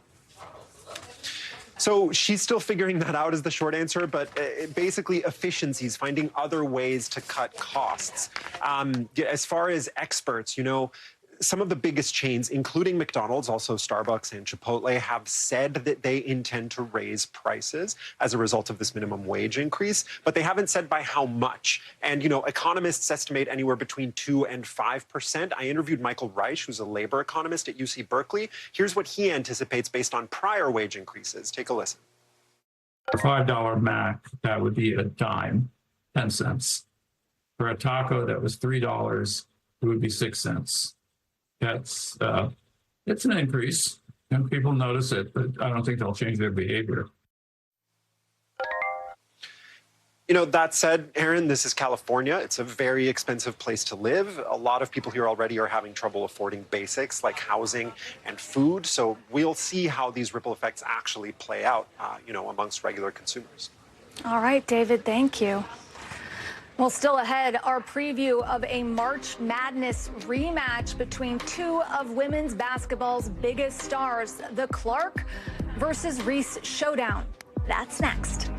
So she's still figuring that out is the short answer, but basically efficiencies, finding other ways to cut costs. As far as experts, you know, some of the biggest chains, including McDonald's, also Starbucks and Chipotle, have said that they intend to raise prices as a result of this minimum wage increase, but they haven't said by how much. And, you know, economists estimate anywhere between 2% and 5%. I interviewed Michael Reich, who's a labor economist at UC Berkeley. Here's what he anticipates based on prior wage increases. Take a listen. For a $5 Mac, that would be a dime, 10 cents. For a taco that was $3, it would be 6 cents. That's it's an increase, and people notice it, but I don't think they'll change their behavior. You know, that said, Erin, this is California. It's a very expensive place to live. A lot of people here already are having trouble affording basics like housing and food. So we'll see how these ripple effects actually play out, you know, amongst regular consumers. All right, David, thank you. Well, still ahead, our preview of a March Madness rematch between two of women's basketball's biggest stars, the Clark versus Reese showdown. That's next.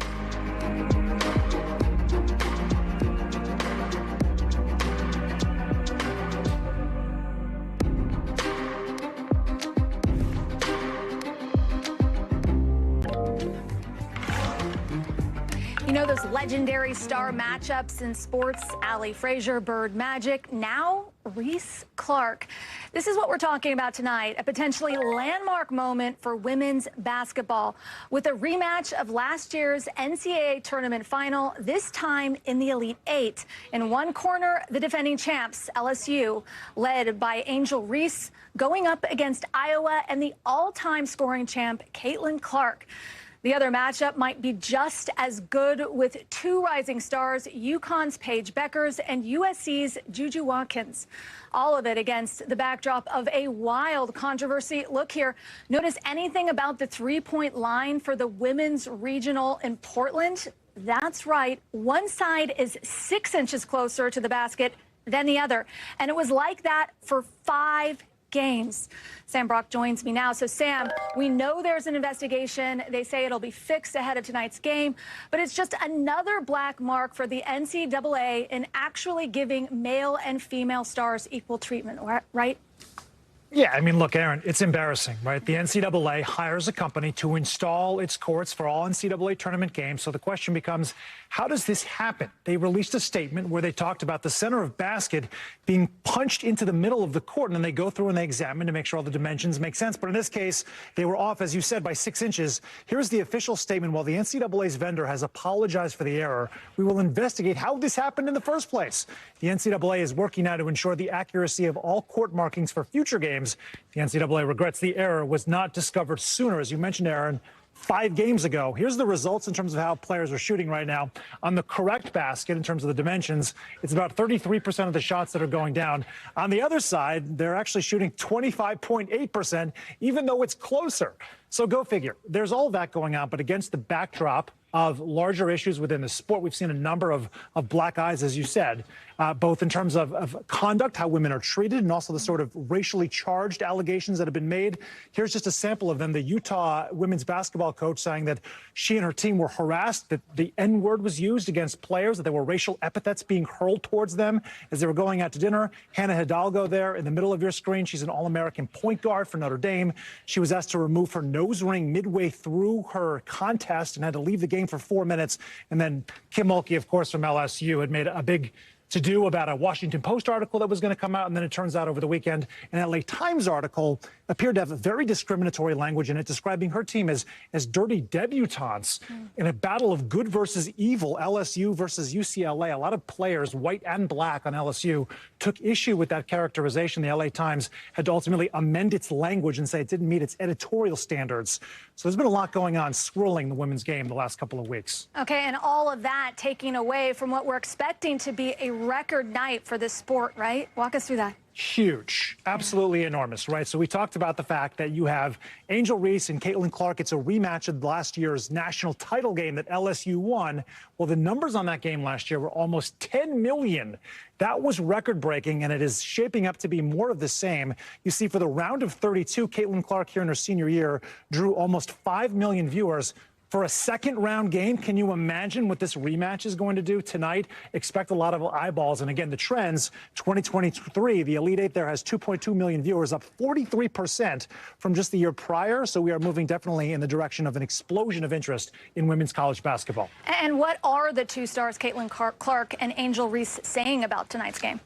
You know those legendary star matchups in sports, Allie Frazier, Bird Magic, now Reese Clark. This is what we're talking about tonight, a potentially landmark moment for women's basketball with a rematch of last year's NCAA tournament final, this time in the Elite Eight. In one corner, the defending champs, LSU, led by Angel Reese, going up against Iowa and the all-time scoring champ, Caitlin Clark. The other matchup might be just as good with two rising stars, UConn's Paige Beckers and USC's Juju Watkins. All of it against the backdrop of a wild controversy. Look here. Notice anything about the three-point line for the women's regional in Portland? That's right. One side is 6 inches closer to the basket than the other. And it was like that for 5 games. Sam Brock joins me now. So, Sam, we know there's an investigation. They say it'll be fixed ahead of tonight's game, but it's just another black mark for the NCAA in actually giving male and female stars equal treatment, right? Yeah, I mean, look, Erin, it's embarrassing, right? The NCAA hires a company to install its courts for all NCAA tournament games. So the question becomes, how does this happen? They released a statement where they talked about the center of basket being punched into the middle of the court, and then they go through and they examine to make sure all the dimensions make sense. But in this case, they were off, as you said, by 6 inches. Here's the official statement. While the NCAA's vendor has apologized for the error, we will investigate how this happened in the first place. The NCAA is working now to ensure the accuracy of all court markings for future games. The NCAA regrets the error was not discovered sooner. As you mentioned, Erin, 5 games ago. Here's the results in terms of how players are shooting right now. On the correct basket, in terms of the dimensions, it's about 33% of the shots that are going down. On the other side, they're actually shooting 25.8%, even though it's closer. So go figure. There's all of that going on, but against the backdrop of larger issues within the sport, we've seen a number of black eyes, as you said, both in terms of conduct, how women are treated, and also the sort of racially charged allegations that have been made. Here's just a sample of them. The Utah women's basketball coach saying that she and her team were harassed, that the N-word was used against players, that there were racial epithets being hurled towards them as they were going out to dinner. Hannah Hidalgo there in the middle of your screen. She's an All-American point guard for Notre Dame. She was asked to remove her nose ring midway through her contest and had to leave the game for 4 minutes. And then Kim Mulkey, of course, from LSU, had made a big to do about a Washington Post article that was going to come out, and then it turns out over the weekend an LA Times article appeared to have a very discriminatory language in it, describing her team as dirty debutantes in a battle of good versus evil, LSU versus UCLA. A lot of players, white and black on LSU, took issue with that characterization. The LA Times had to ultimately amend its language and say it didn't meet its editorial standards. So there's been a lot going on swirling the women's game the last couple of weeks. Okay, and all of that taking away from what we're expecting to be a record night for this sport, right? Walk us through that. Huge, absolutely enormous, right? So we talked about the fact that you have Angel Reese and Caitlin Clark. It's a rematch of last year's national title game that LSU won. Well, the numbers on that game last year were almost 10 million. That was record-breaking, and it is shaping up to be more of the same. You see, for the round of 32, Caitlin Clark here in her senior year drew almost 5 million viewers. For a second-round game, can you imagine what this rematch is going to do tonight? Expect a lot of eyeballs. And again, the trends, 2023, the Elite Eight there has 2.2 million viewers, up 43% from just the year prior. So we are moving definitely in the direction of an explosion of interest in women's college basketball. And what are the two stars, Caitlin Clark and Angel Reese, saying about tonight's game?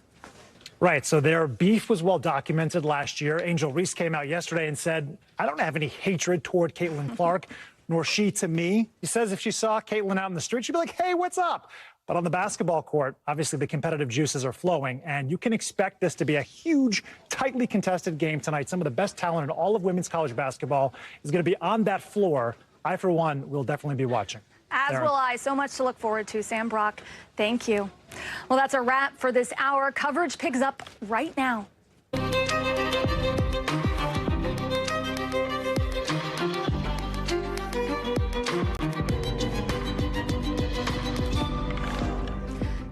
Right, so their beef was well documented last year. Angel Reese came out yesterday and said, I don't have any hatred toward Caitlin Clark. Nor she to me. He says if she saw Caitlin out in the street, she'd be like, hey, what's up? But on the basketball court, obviously the competitive juices are flowing, and you can expect this to be a huge, tightly contested game tonight. Some of the best talent in all of women's college basketball is going to be on that floor. I, for one, will definitely be watching. As will I. So much to look forward to. Sam Brock, thank you. Well, that's a wrap for this hour. Coverage picks up right now.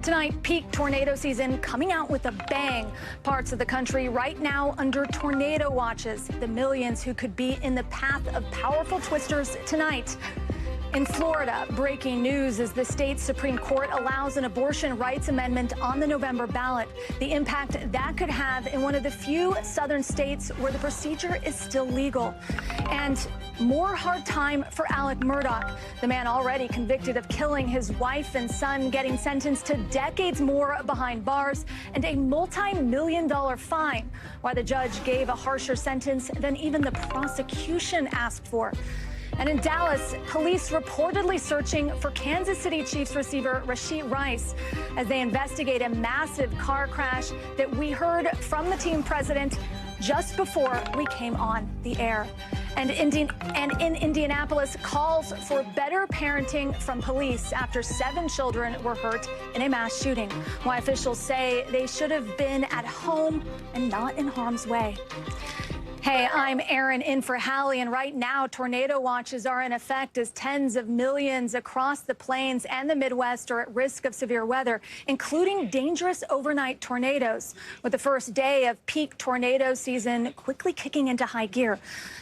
Tonight, peak tornado season coming out with a bang. Parts of the country right now under tornado watches. The millions who could be in the path of powerful twisters tonight. In Florida, breaking news as the state Supreme Court allows an abortion rights amendment on the November ballot. The impact that could have in one of the few southern states where the procedure is still legal. And more hard time for Alex Murdaugh, the man already convicted of killing his wife and son, getting sentenced to decades more behind bars and a multi-million-dollar fine. Why the judge gave a harsher sentence than even the prosecution asked for. And in Dallas, police reportedly searching for Kansas City Chiefs receiver Rashid Rice as they investigate a massive car crash that we heard from the team president just before we came on the air. And in Indianapolis, calls for better parenting from police after 7 children were hurt in a mass shooting. Why officials say they should have been at home and not in harm's way. Hey, I'm Erin in for Hallie, and right now tornado watches are in effect as tens of millions across the plains and the Midwest are at risk of severe weather, including dangerous overnight tornadoes, with the first day of peak tornado season quickly kicking into high gear.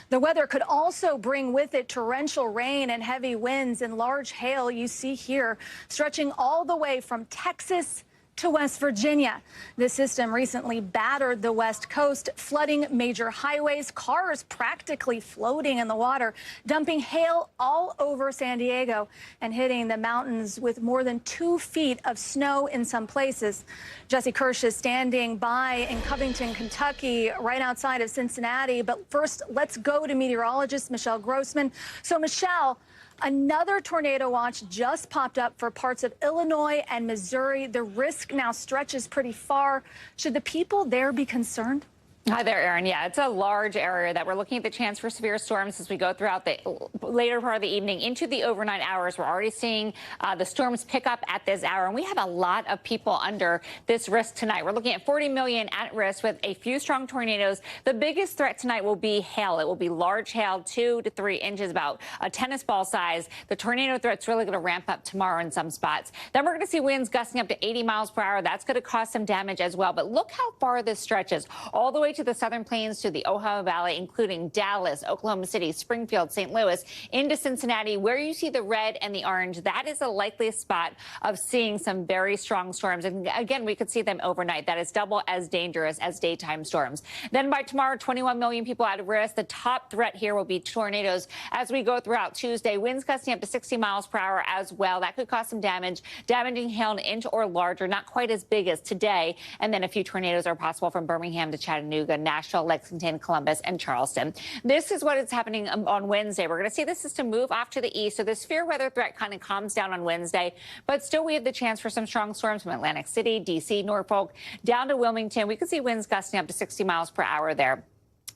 The weather could also bring with it torrential rain and heavy winds and large hail you see here, stretching all the way from Texas to West Virginia. This system recently battered the West Coast, flooding major highways, cars practically floating in the water, dumping hail all over San Diego and hitting the mountains with more than 2 feet of snow in some places. Jesse Kirsch is standing by in Covington, Kentucky, right outside of Cincinnati. But first, let's go to meteorologist Michelle Grossman. So, Michelle, another tornado watch just popped up for parts of Illinois and Missouri. The risk now stretches pretty far. Should the people there be concerned? Hi there, Erin. Yeah, it's a large area that we're looking at the chance for severe storms as we go throughout the later part of the evening into the overnight hours. We're already seeing the storms pick up at this hour, and we have a lot of people under this risk tonight. We're looking at 40 million at risk with a few strong tornadoes. The biggest threat tonight will be hail. It will be large hail, 2 to 3 inches, about a tennis ball size. The tornado threat's really going to ramp up tomorrow in some spots. Then we're going to see winds gusting up to 80 miles per hour. That's going to cause some damage as well. But look how far this stretches, all the way to the Southern Plains to the Ohio Valley, including Dallas, Oklahoma City, Springfield, St. Louis, into Cincinnati, where you see the red and the orange. That is the likeliest spot of seeing some very strong storms. And again, we could see them overnight. That is double as dangerous as daytime storms. Then by tomorrow, 21 million people at risk. The top threat here will be tornadoes as we go throughout Tuesday. Winds gusting up to 60 miles per hour as well. That could cause some damage, damaging hail an inch or larger, not quite as big as today. And then a few tornadoes are possible from Birmingham to Chattanooga, Nashville, Lexington, Columbus, and Charleston. This is what is happening on Wednesday. We're going to see the system move off to the east. So this severe weather threat kind of calms down on Wednesday, but still we have the chance for some strong storms from Atlantic City, D.C., Norfolk, down to Wilmington. We could see winds gusting up to 60 miles per hour there.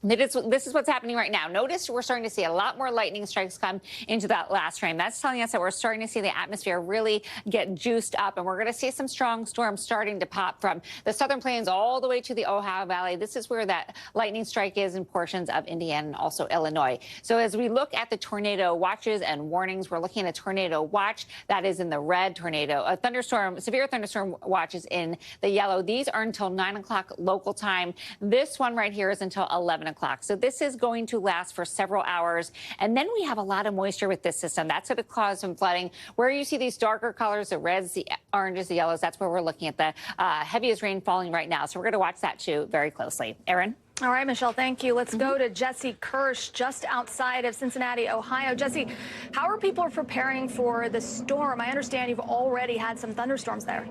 This is what's happening right now. Notice we're starting to see a lot more lightning strikes come into that last frame. That's telling us that we're starting to see the atmosphere really get juiced up, and we're going to see some strong storms starting to pop from the Southern Plains all the way to the Ohio Valley. This is where that lightning strike is in portions of Indiana and also Illinois. So as we look at the tornado watches and warnings, we're looking at a tornado watch that is in the red, tornado, a thunderstorm, severe thunderstorm watch is in the yellow. These are until 9 o'clock local time. This one right here is until 11 o'clock. So this is going to last for several hours. And then we have a lot of moisture with this system. That's going to cause some flooding. Where you see these darker colors, the reds, the oranges, the yellows, that's where we're looking at the heaviest rain falling right now. So we're going to watch that too very closely. Erin? All right, Michelle, thank you. Let's go to Jesse Kirsch, just outside of Cincinnati, Ohio. Jesse, how are people preparing for the storm? I understand you've already had some thunderstorms there.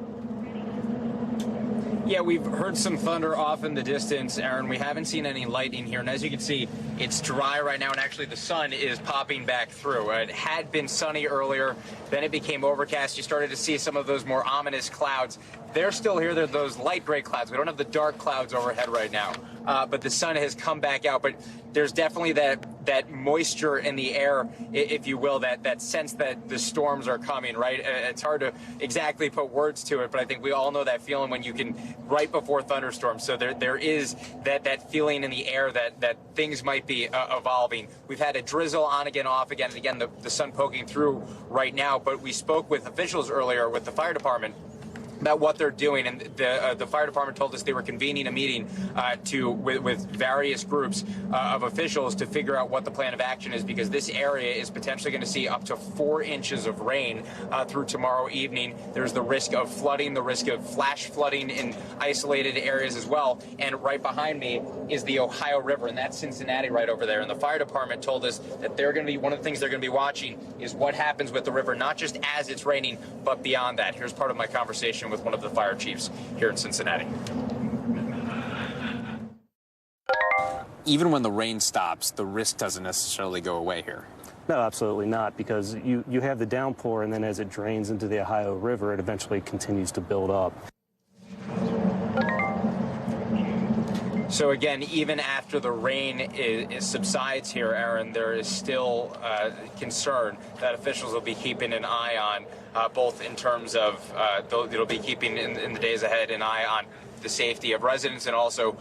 Yeah, we've heard some thunder off in the distance, Aaron. We haven't seen any lightning here. And as you can see, it's dry right now, and actually the sun is popping back through. It had been sunny earlier, then it became overcast. You started to see some of those more ominous clouds. They're still here. They're those light gray clouds. We don't have the dark clouds overhead right now, but the sun has come back out. But there's definitely that moisture in the air, if you will, that sense that the storms are coming, right? It's hard to exactly put words to it, but I think we all know that feeling when you can, right before thunderstorms. So there is that feeling in the air that things might be evolving. We've had a drizzle on again, off again, and again, the sun poking through right now. But we spoke with officials earlier with the fire department about what they're doing, and the fire department told us they were convening a meeting with various groups of officials to figure out what the plan of action is, because this area is potentially going to see up to 4 inches of rain through tomorrow evening. There's the risk of flooding, the risk of flash flooding in isolated areas as well. And right behind me is the Ohio River, and that's Cincinnati right over there. And the fire department told us that they're going to be, one of the things they're going to be watching is what happens with the river, not just as it's raining, but beyond that. Here's part of my conversation with one of the fire chiefs here in Cincinnati. Even when the rain stops, the risk doesn't necessarily go away here. No, absolutely not, because you have the downpour, and then as it drains into the Ohio River, it eventually continues to build up. So again, even after the rain subsides here, Aaron, there is still concern that officials will be keeping an eye on, both in terms of they'll be keeping in the days ahead an eye on the safety of residents and also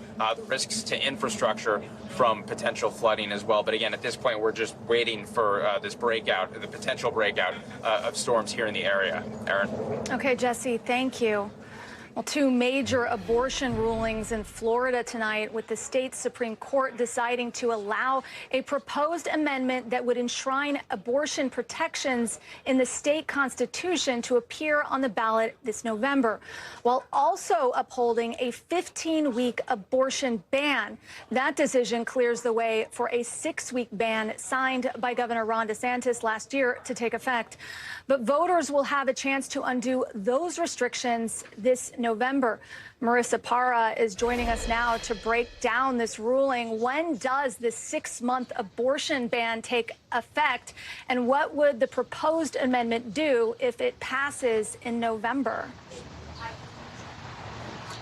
risks to infrastructure from potential flooding as well. But again, at this point, we're just waiting for this breakout, the potential breakout of storms here in the area. Aaron? Okay, Jesse, thank you. Well, 2 major abortion rulings in Florida tonight, with the state Supreme Court deciding to allow a proposed amendment that would enshrine abortion protections in the state constitution to appear on the ballot this November, while also upholding a 15-week abortion ban. That decision clears the way for a 6-week ban signed by Governor Ron DeSantis last year to take effect. But voters will have a chance to undo those restrictions this November. Marissa Parra is joining us now to break down this ruling. When does this 6-month abortion ban take effect? And what would the proposed amendment do if it passes in November?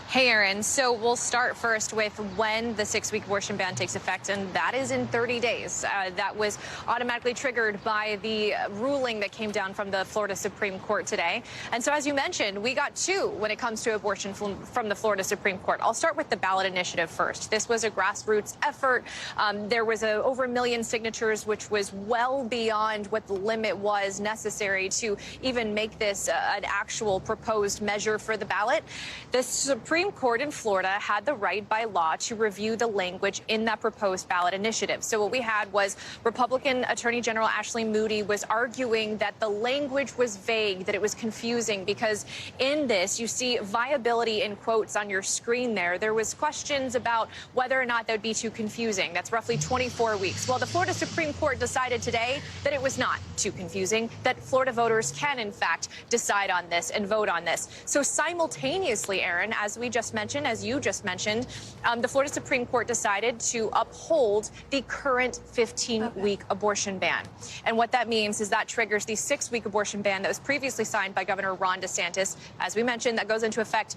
Hey, Aaron. So we'll start first with when the 6-week abortion ban takes effect, and that is in 30 days. That was automatically triggered by the ruling that came down from the Florida Supreme Court today. And so, as you mentioned, we got 2 when it comes to abortion from the Florida Supreme Court. I'll start with the ballot initiative first. This was a grassroots effort. There was over 1 million signatures, which was well beyond what the limit was necessary to even make this an actual proposed measure for the ballot. The Supreme Supreme Court in Florida had the right by law to review the language in that proposed ballot initiative. So what we had was Republican Attorney General Ashley Moody was arguing that the language was vague, that it was confusing, because in this you see viability in quotes on your screen there. There was questions about whether or not that would be too confusing. That's roughly 24 weeks. Well, the Florida Supreme Court decided today that it was not too confusing, that Florida voters can, in fact, decide on this and vote on this. So simultaneously, Aaron, as we just mentioned, as you just mentioned, the Florida Supreme Court decided to uphold the current 15-week abortion ban. And what that means is that triggers the 6-week abortion ban that was previously signed by Governor Ron DeSantis. As we mentioned, that goes into effect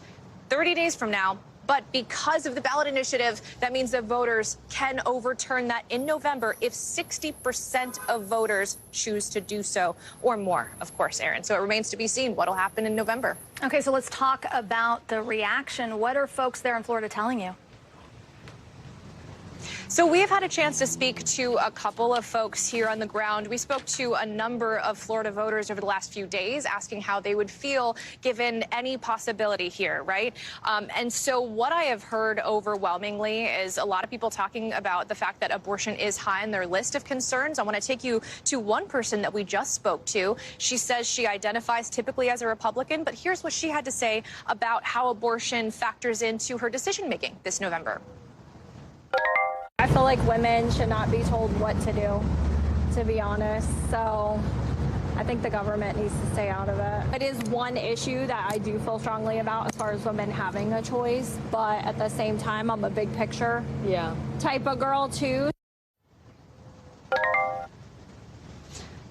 30 days from now. But because of the ballot initiative, that means that voters can overturn that in November if 60% of voters choose to do so, or more, of course, Aaron. So it remains to be seen what will happen in November. Okay, so let's talk about the reaction. What are folks there in Florida telling you? So we have had a chance to speak to a couple of folks here on the ground. We spoke to a number of Florida voters over the last few days, asking how they would feel given any possibility here, right? And so what I have heard overwhelmingly is a lot of people talking about the fact that abortion is high on their list of concerns. I want to take you to one person that we just spoke to. She says she identifies typically as a Republican, but here's what she had to say about how abortion factors into her decision-making this November. I feel like women should not be told what to do, to be honest. So I think the government needs to stay out of it. It is one issue that I do feel strongly about as far as women having a choice. But at the same time, I'm a big picture type of girl, too.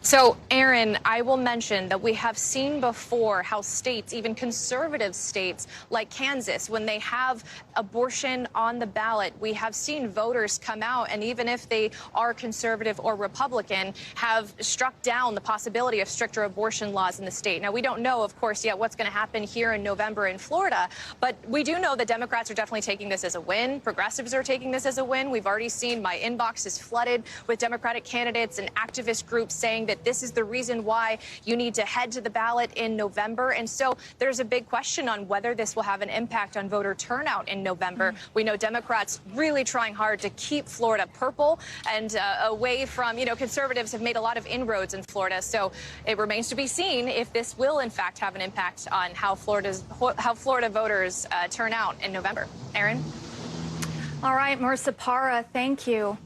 So, Aaron, I will mention that we have seen before how states, even conservative states like Kansas, when they have abortion on the ballot, we have seen voters come out, and even if they are conservative or Republican, have struck down the possibility of stricter abortion laws in the state. Now, we don't know, of course, yet what's going to happen here in November in Florida, but we do know that Democrats are definitely taking this as a win. Progressives are taking this as a win. We've already seen my inbox is flooded with Democratic candidates and activist groups saying that this is the reason why you need to head to the ballot in November. And so there's a big question on whether this will have an impact on voter turnout in November. We know Democrats really trying hard to keep Florida purple and away from, conservatives have made a lot of inroads in Florida. So it remains to be seen if this will, in fact, have an impact on how Florida voters turn out in November. Aaron? All right, Marissa Parra, thank you.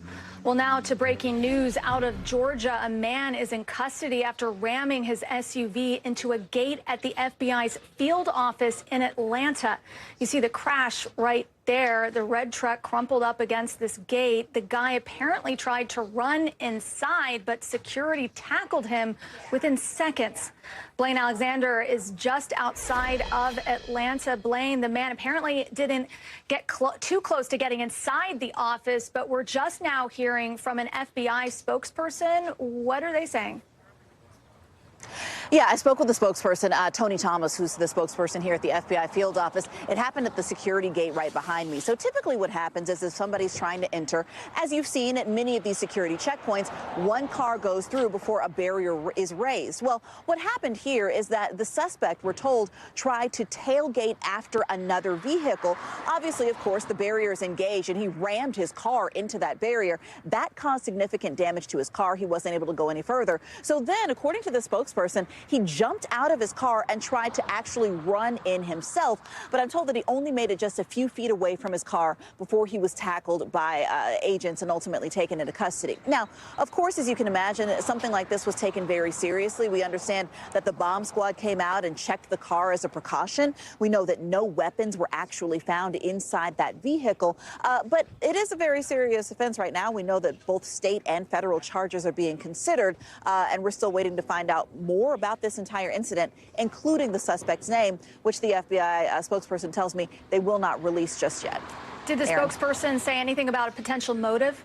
Well, now to breaking news out of Georgia. A man is in custody after ramming his SUV into a gate at the FBI's field office in Atlanta. You see the crash right there. The red truck crumpled up against this gate. The guy apparently tried to run inside, but security tackled him within seconds. Blaine Alexander is just outside of Atlanta. Blaine, the man apparently didn't get too close to getting inside the office, but we're just now hearing from an FBI spokesperson. What are they saying? Yeah, I spoke with the spokesperson, Tony Thomas, who's the spokesperson here at the FBI field office. It happened at the security gate right behind me. So typically what happens is if somebody's trying to enter, as you've seen at many of these security checkpoints, one car goes through before a barrier is raised. Well, what happened here is that the suspect, we're told, tried to tailgate after another vehicle. Obviously, of course, the barrier is engaged, and he rammed his car into that barrier. That caused significant damage to his car. He wasn't able to go any further. So then, according to the spokesperson, he jumped out of his car and tried to actually run in himself. But I'm told that he only made it just a few feet away from his car before he was tackled by agents and ultimately taken into custody. Now, of course, as you can imagine, something like this was taken very seriously. We understand that the bomb squad came out and checked the car as a precaution. We know that no weapons were actually found inside that vehicle. But it is a very serious offense right now. We know that both state and federal charges are being considered, and we're still waiting to find out more about this entire incident, including the suspect's name, which the FBI spokesperson tells me they will not release just yet. Did the spokesperson say anything about a potential motive?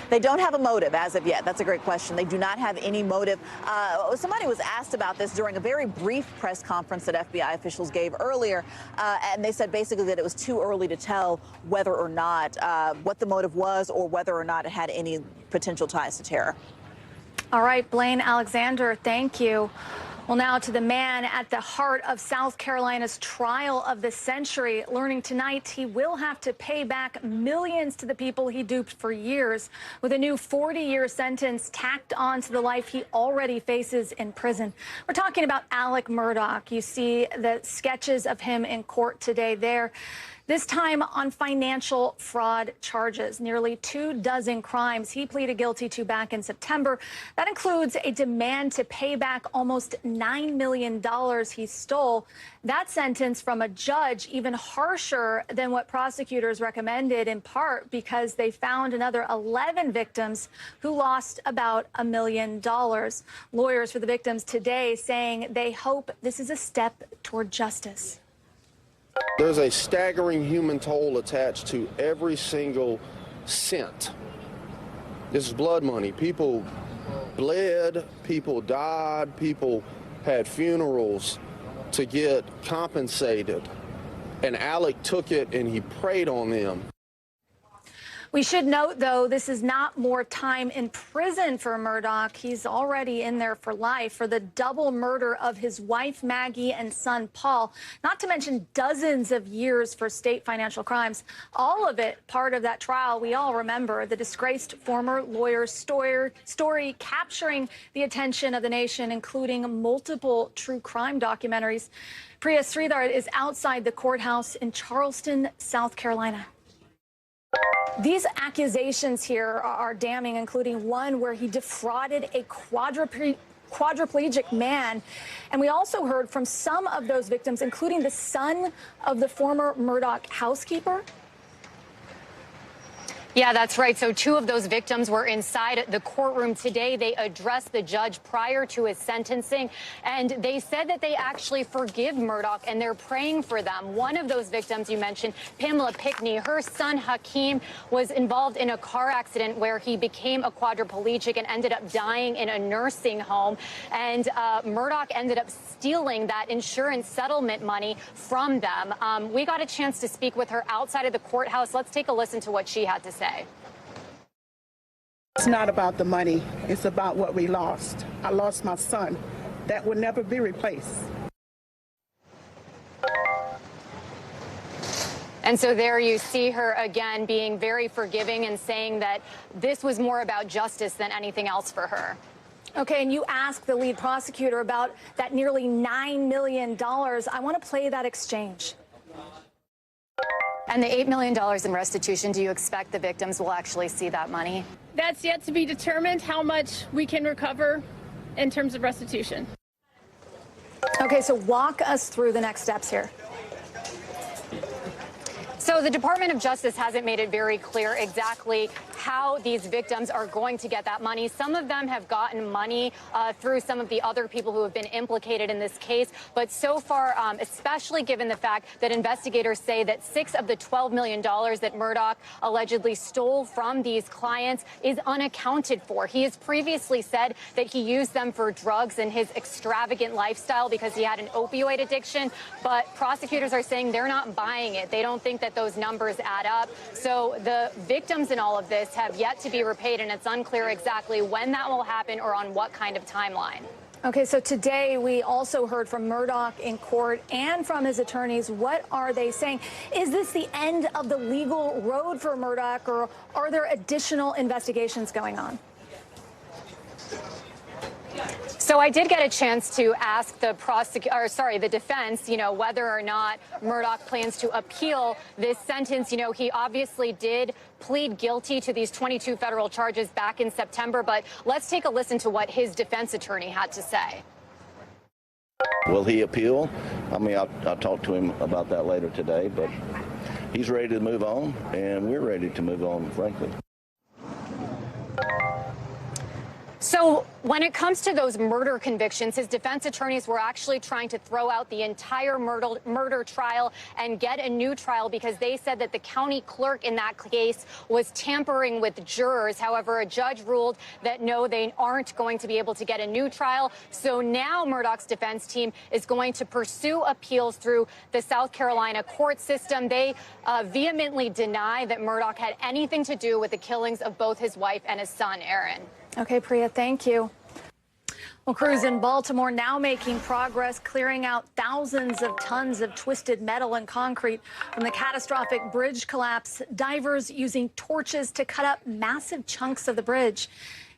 They don't have a motive as of yet. That's a great question. They do not have any motive. Somebody was asked about this during a very brief press conference that FBI officials gave earlier, and they said basically that it was too early to tell whether or not what the motive was or whether or not it had any potential ties to terror. All right, Blaine Alexander, thank you. Well, now to the man at the heart of South Carolina's trial of the century. Learning tonight he will have to pay back millions to the people he duped for years, with a new 40-year sentence tacked on to the life he already faces in prison. We're talking about Alex Murdaugh. You see the sketches of him in court today there. This time on financial fraud charges, nearly 24 crimes he pleaded guilty to back in September. That includes a demand to pay back almost $9 million he stole. That sentence from a judge even harsher than what prosecutors recommended, in part because they found another 11 victims who lost about $1 million. Lawyers for the victims today saying they hope this is a step toward justice. There's a staggering human toll attached to every single cent. This is blood money. People bled, people died, people had funerals to get compensated. And Alex took it and he preyed on them. We should note, though, this is not more time in prison for Murdaugh. He's already in there for life for the double murder of his wife, Maggie, and son, Paul, not to mention dozens of years for state financial crimes. All of it part of that trial we all remember, the disgraced former lawyer's story capturing the attention of the nation, including multiple true crime documentaries. Priya Sridhar is outside the courthouse in Charleston, South Carolina. These accusations here are damning, including one where he defrauded a quadriplegic man. And we also heard from some of those victims, including the son of the former Murdaugh housekeeper. Yeah, that's right. So 2 of those victims were inside the courtroom today. They addressed the judge prior to his sentencing, and they said that they actually forgive Murdaugh and they're praying for them. One of those victims you mentioned, Pamela Pickney, her son Hakeem was involved in a car accident where he became a quadriplegic and ended up dying in a nursing home. And Murdaugh ended up stealing that insurance settlement money from them. We got a chance to speak with her outside of the courthouse. Let's take a listen to what she had to say. It's not about the money. It's about what we lost. I lost my son. That will never be replaced. And so there you see her again being very forgiving and saying that this was more about justice than anything else for her. Okay, and you asked the lead prosecutor about that nearly $9 million. I want to play that exchange. And the $8 million in restitution, do you expect the victims will actually see that money? That's yet to be determined, how much we can recover in terms of restitution. Okay, so walk us through the next steps here. So the Department of Justice hasn't made it very clear exactly how these victims are going to get that money. Some of them have gotten money through some of the other people who have been implicated in this case. But so far, especially given the fact that investigators say that 6 of the $12 million that Murdaugh allegedly stole from these clients is unaccounted for. He has previously said that he used them for drugs and his extravagant lifestyle because he had an opioid addiction. But prosecutors are saying they're not buying it. They don't think that those numbers add up. So the victims in all of this have yet to be repaid, and it's unclear exactly when that will happen or on what kind of timeline. Okay, so today we also heard from Murdaugh in court and from his attorneys. What are they saying? Is this the end of the legal road for Murdaugh, or are there additional investigations going on? So I did get a chance to ask the defense, whether or not Murdaugh plans to appeal this sentence. He obviously did plead guilty to these 22 federal charges back in September. But let's take a listen to what his defense attorney had to say. Will he appeal? I mean, I'll talk to him about that later today, but he's ready to move on, and we're ready to move on, frankly. So when it comes to those murder convictions, his defense attorneys were actually trying to throw out the entire murder trial and get a new trial because they said that the county clerk in that case was tampering with jurors. However, a judge ruled that no, they aren't going to be able to get a new trial. So now Murdaugh's defense team is going to pursue appeals through the South Carolina court system. They vehemently deny that Murdaugh had anything to do with the killings of both his wife and his son, Aaron. Okay, Priya, thank you. Well, crews in Baltimore now making progress, clearing out thousands of tons of twisted metal and concrete from the catastrophic bridge collapse. Divers using torches to cut up massive chunks of the bridge.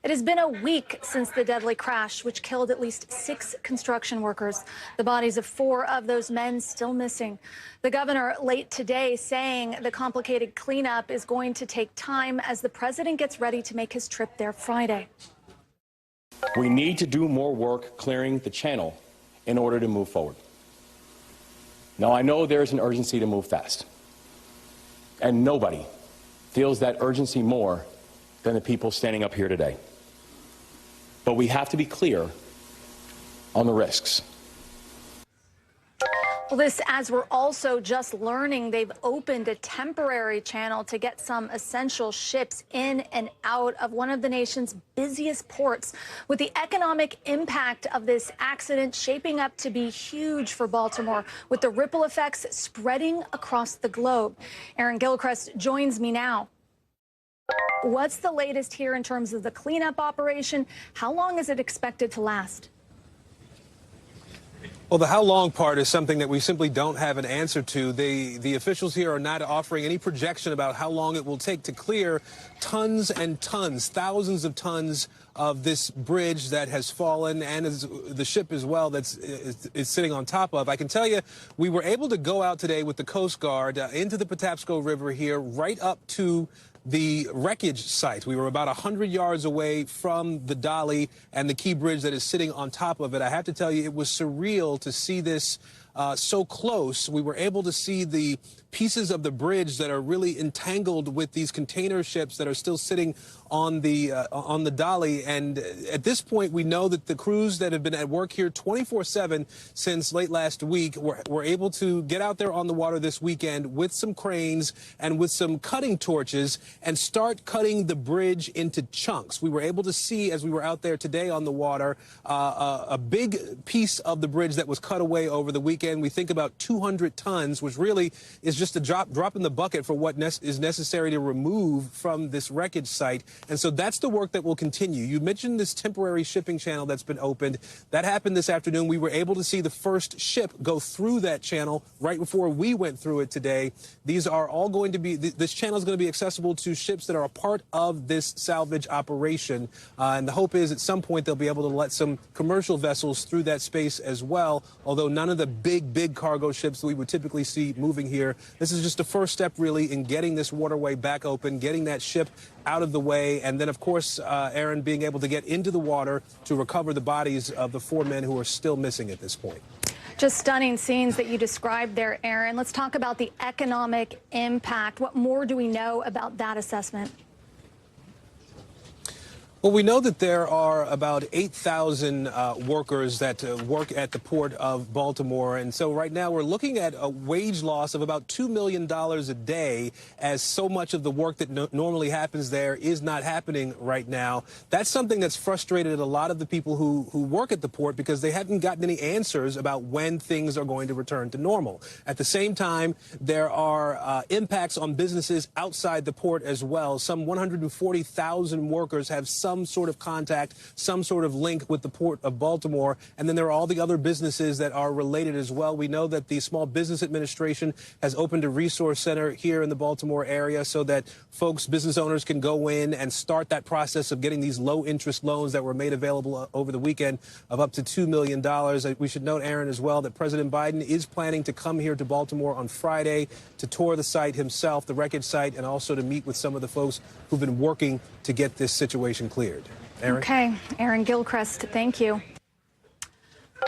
It has been a week since the deadly crash, which killed at least 6 construction workers. The bodies of 4 of those men still missing. The governor late today saying the complicated cleanup is going to take time as the president gets ready to make his trip there Friday. We need to do more work clearing the channel in order to move forward. Now, I know there's an urgency to move fast, and nobody feels that urgency more than the people standing up here today. But we have to be clear on the risks. Well, this as we're also just learning they've opened a temporary channel to get some essential ships in and out of one of the nation's busiest ports, with the economic impact of this accident shaping up to be huge for Baltimore, with the ripple effects spreading across the globe. Aaron Gilchrist joins me now. What's the latest here in terms of the cleanup operation? How long is it expected to last? Well, the how long part is something that we simply don't have an answer to. The officials here are not offering any projection about how long it will take to clear tons and tons, thousands of tons of this bridge that has fallen, and the ship as well that's is sitting on top of. I can tell you, we were able to go out today with the Coast Guard into the Patapsco River here, right up to the wreckage site. We were about 100 yards away from the dolly and the key bridge that is sitting on top of it. I have to tell you, it was surreal to see this so close. We were able to see the pieces of the bridge that are really entangled with these container ships that are still sitting on the dolly. And at this point, we know that the crews that have been at work here 24/7 since late last week were able to get out there on the water this weekend with some cranes and with some cutting torches and start cutting the bridge into chunks. We were able to see, as we were out there today on the water, a big piece of the bridge that was cut away over the weekend. We think about 200 tons, which really is just a drop in the bucket for what is necessary to remove from this wreckage site. And so that's the work that will continue. You mentioned this temporary shipping channel that's been opened. That happened this afternoon. We were able to see the first ship go through that channel right before we went through it today. These are all going to be, this channel is going to be accessible to ships that are a part of this salvage operation. And the hope is at some point they'll be able to let some commercial vessels through that space as well, although none of the big cargo ships that we would typically see moving here. This is just the first step, really, in getting this waterway back open, getting that ship out of the way, and then, of course, Aaron, being able to get into the water to recover the bodies of the 4 men who are still missing at this point. Just stunning scenes that you described there, Aaron. Let's talk about the economic impact. What more do we know about that assessment? Well, we know that there are about 8,000 workers that work at the Port of Baltimore. And so right now we're looking at a wage loss of about $2 million a day, as so much of the work that normally happens there is not happening right now. That's something that's frustrated a lot of the people who work at the port, because they haven't gotten any answers about when things are going to return to normal. At the same time, there are impacts on businesses outside the port as well. Some 140,000 workers have some sort of contact, some sort of link with the Port of Baltimore. And then there are all the other businesses that are related as well. We know that the Small Business Administration has opened a resource center here in the Baltimore area so that business owners can go in and start that process of getting these low interest loans that were made available over the weekend of up to $2 million. We should note, Aaron, as well, that President Biden is planning to come here to Baltimore on Friday to tour the site himself, the wreckage site, and also to meet with some of the folks who've been working to get this situation cleared. Aaron? Okay, Aaron Gilchrist, thank you.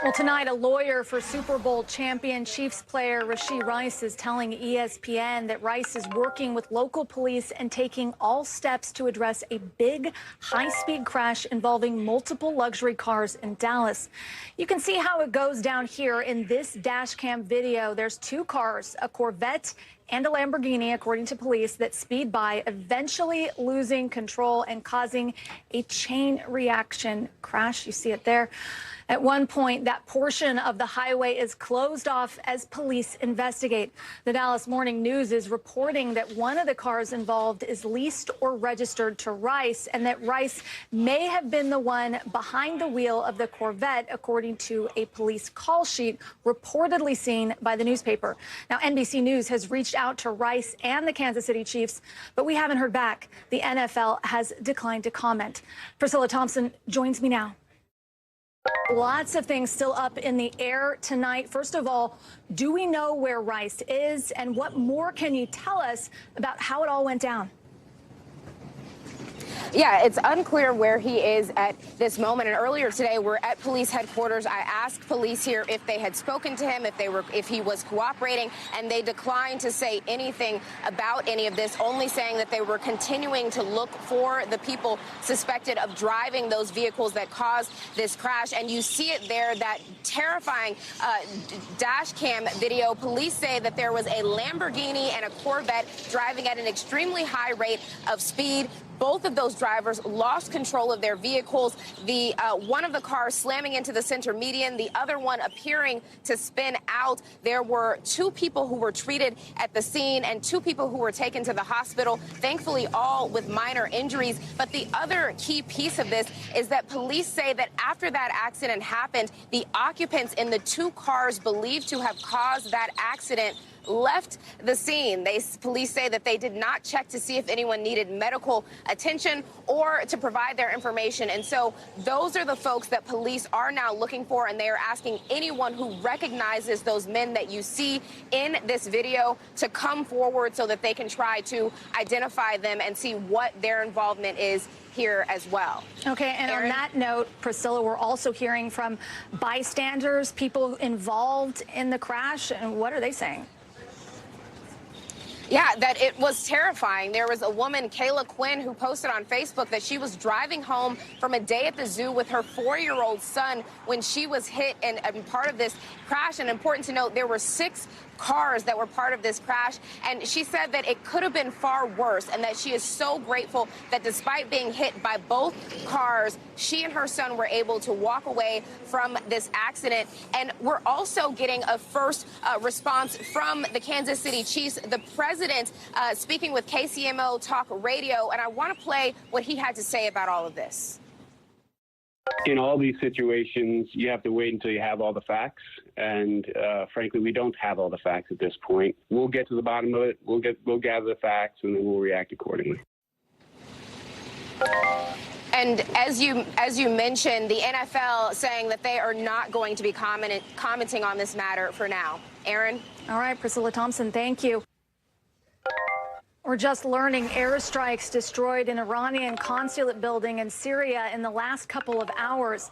Well, tonight, a lawyer for Super Bowl champion Chiefs player Rashid Rice is telling ESPN that Rice is working with local police and taking all steps to address a big high-speed crash involving multiple luxury cars in Dallas. You can see how it goes down here in this dash cam video. There's 2 cars, a Corvette and a Lamborghini, according to police, that speed by, eventually losing control and causing a chain reaction crash. You see it there. At one point, that portion of the highway is closed off as police investigate. The Dallas Morning News is reporting that one of the cars involved is leased or registered to Rice, and that Rice may have been the one behind the wheel of the Corvette, according to a police call sheet reportedly seen by the newspaper. Now, NBC News has reached out to Rice and the Kansas City Chiefs, but we haven't heard back. The NFL has declined to comment. Priscilla Thompson joins me now. Lots of things still up in the air tonight. First of all, do we know where Rice is, and what more can you tell us about how it all went down? Yeah, it's unclear where he is at this moment. And earlier today, we're at police headquarters. I asked police here if they had spoken to him, if he was cooperating, and they declined to say anything about any of this, only saying that they were continuing to look for the people suspected of driving those vehicles that caused this crash. And you see it there, that terrifying dash cam video. Police say that there was a Lamborghini and a Corvette driving at an extremely high rate of speed. Both of those drivers lost control of their vehicles. The one of the cars slamming into the center median, the other one appearing to spin out. There were 2 people who were treated at the scene and 2 people who were taken to the hospital, thankfully all with minor injuries. But the other key piece of this is that police say that after that accident happened, the occupants in the 2 cars believed to have caused that accident left the scene. Police say that they did not check to see if anyone needed medical attention or to provide their information. And so those are the folks that police are now looking for, and they are asking anyone who recognizes those men that you see in this video to come forward so that they can try to identify them and see what their involvement is here as well. Okay, and Aaron? On that note, Priscilla, we're also hearing from bystanders, people involved in the crash, and what are they saying? Yeah, that it was terrifying. There was a woman, Kayla Quinn, who posted on Facebook that she was driving home from a day at the zoo with her 4-year-old son when she was hit and part of this crash. And important to note, there were 6 cars that were part of this crash, and she said that it could have been far worse, and that she is so grateful that despite being hit by both cars, she and her son were able to walk away from this accident. And we're also getting a first response from the Kansas City Chiefs, the president speaking with KCMO Talk Radio, and I want to play what he had to say about all of this. In all these situations, you have to wait until you have all the facts. And frankly, we don't have all the facts at this point. We'll get to the bottom of it. We'll gather the facts, and then we'll react accordingly. And as you mentioned, the NFL saying that they are not going to be commenting on this matter for now. Aaron? All right, Priscilla Thompson, thank you. We're just learning airstrikes destroyed an Iranian consulate building in Syria in the last couple of hours.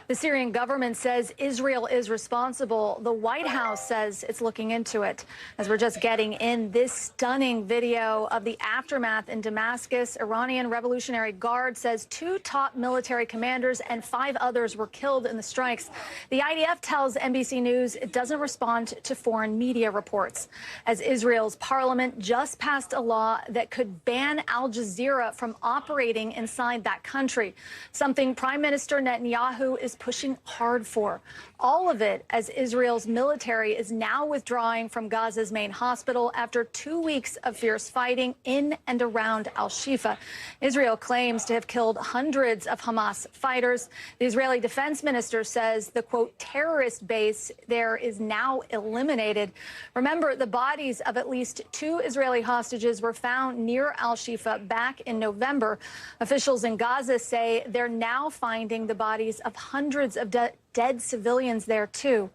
The Syrian government says Israel is responsible. The White House says it's looking into it. As we're just getting in this stunning video of the aftermath in Damascus, Iranian Revolutionary Guard says 2 top military commanders and 5 others were killed in the strikes. The IDF tells NBC News it doesn't respond to foreign media reports. As Israel's parliament just passed a law that could ban Al Jazeera from operating inside that country, something Prime Minister Netanyahu is pushing hard for. All of it as Israel's military is now withdrawing from Gaza's main hospital after 2 weeks of fierce fighting in and around Al-Shifa. Israel claims to have killed hundreds of Hamas fighters. The Israeli defense minister says the, quote, terrorist base there is now eliminated. Remember, the bodies of at least 2 Israeli hostages were found near Al-Shifa back in November. Officials in Gaza say they're now finding the bodies of hundreds of dead civilians there, too.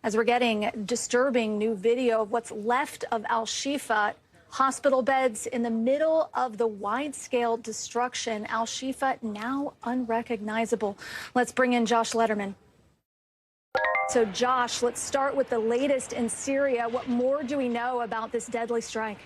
As we're getting disturbing new video of what's left of Al-Shifa, hospital beds in the middle of the wide-scale destruction. Al-Shifa now unrecognizable. Let's bring in Josh Letterman. So, Josh, let's start with the latest in Syria. What more do we know about this deadly strike?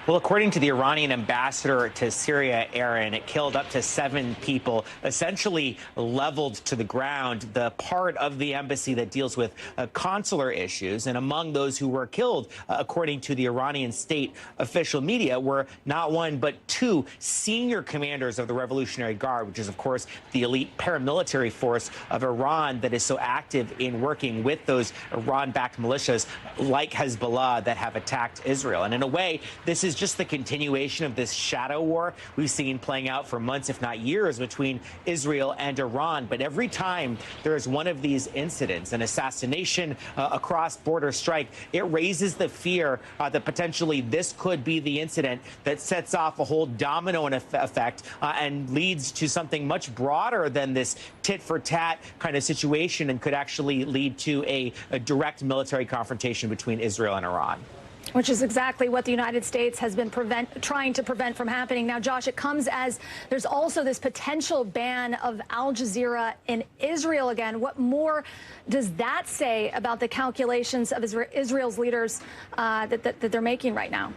Well, according to the Iranian ambassador to Syria, Aaron, it killed up to 7 people, essentially leveled to the ground the part of the embassy that deals with consular issues. And among those who were killed, according to the Iranian state official media, were not one but 2 senior commanders of the Revolutionary Guard, which is, of course, the elite paramilitary force of Iran that is so active in working with those Iran-backed militias like Hezbollah that have attacked Israel. And in a way, this is just the continuation of this shadow war we've seen playing out for months, if not years, between Israel and Iran. But every time there is one of these incidents, an assassination, a cross-border strike, it raises the fear that potentially this could be the incident that sets off a whole domino effect and leads to something much broader than this tit-for-tat kind of situation and could actually lead to a direct military confrontation between Israel and Iran. Which is exactly what the United States has been trying to prevent from happening. Now, Josh, it comes as there's also this potential ban of Al Jazeera in Israel again. What more does that say about the calculations of Israel's leaders that they're making right now?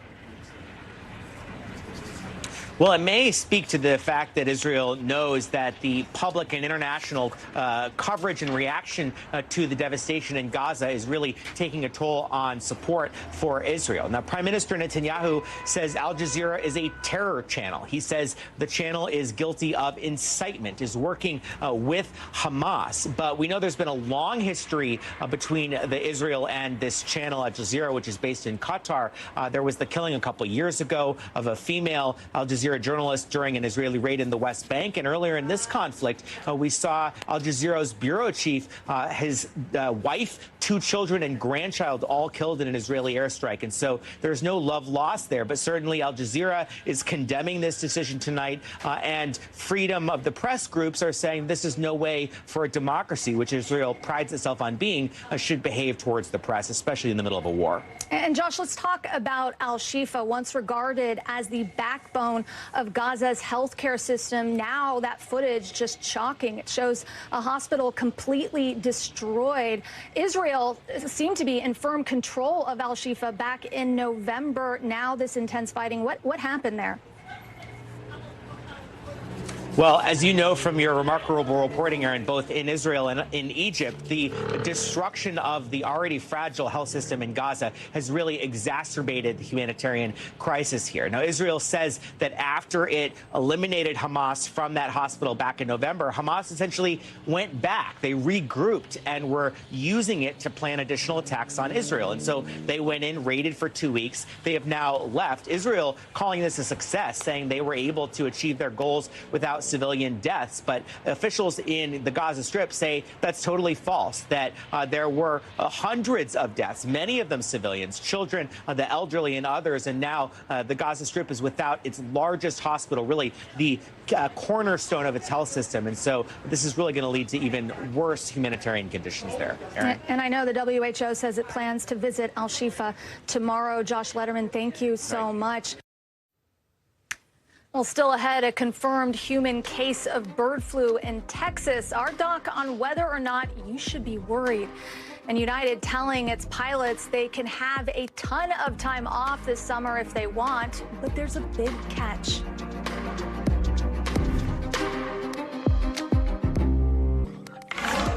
Well, it may speak to the fact that Israel knows that the public and international coverage and reaction to the devastation in Gaza is really taking a toll on support for Israel. Now, Prime Minister Netanyahu says Al Jazeera is a terror channel. He says the channel is guilty of incitement, is working with Hamas. But we know there's been a long history between the Israel and this channel, Al Jazeera, which is based in Qatar. There was the killing a couple years ago of a female Al Jazeera journalist during an Israeli raid in the West Bank. And earlier in this conflict, we saw Al Jazeera's bureau chief, his wife, 2 children and grandchild all killed in an Israeli airstrike. And so there's no love lost there. But certainly Al Jazeera is condemning this decision tonight. And freedom of the press groups are saying this is no way for a democracy, which Israel prides itself on being, should behave towards the press, especially in the middle of a war. And Josh, let's talk about Al-Shifa, once regarded as the backbone of Gaza's healthcare system. Now that footage just shocking. It shows a hospital completely destroyed. Israel seemed to be in firm control of Al-Shifa back in November. Now this intense fighting. What happened there? Well, as you know from your remarkable reporting, Aaron, both in Israel and in Egypt, the destruction of the already fragile health system in Gaza has really exacerbated the humanitarian crisis here. Now, Israel says that after it eliminated Hamas from that hospital back in November, Hamas essentially went back. They regrouped and were using it to plan additional attacks on Israel. And so they went in, raided for 2 weeks. They have now left. Israel calling this a success, saying they were able to achieve their goals without civilian deaths. But officials in the Gaza Strip say that's totally false, that there were hundreds of deaths, many of them civilians, children, the elderly and others. And now the Gaza Strip is without its largest hospital, really the cornerstone of its health system. And so this is really going to lead to even worse humanitarian conditions there. Aaron. And I know the WHO says it plans to visit Al-Shifa tomorrow. Josh Letterman, thank you so much. Well, still ahead, a confirmed human case of bird flu in Texas. Our doc on whether or not you should be worried. And United telling its pilots they can have a ton of time off this summer if they want, but there's a big catch.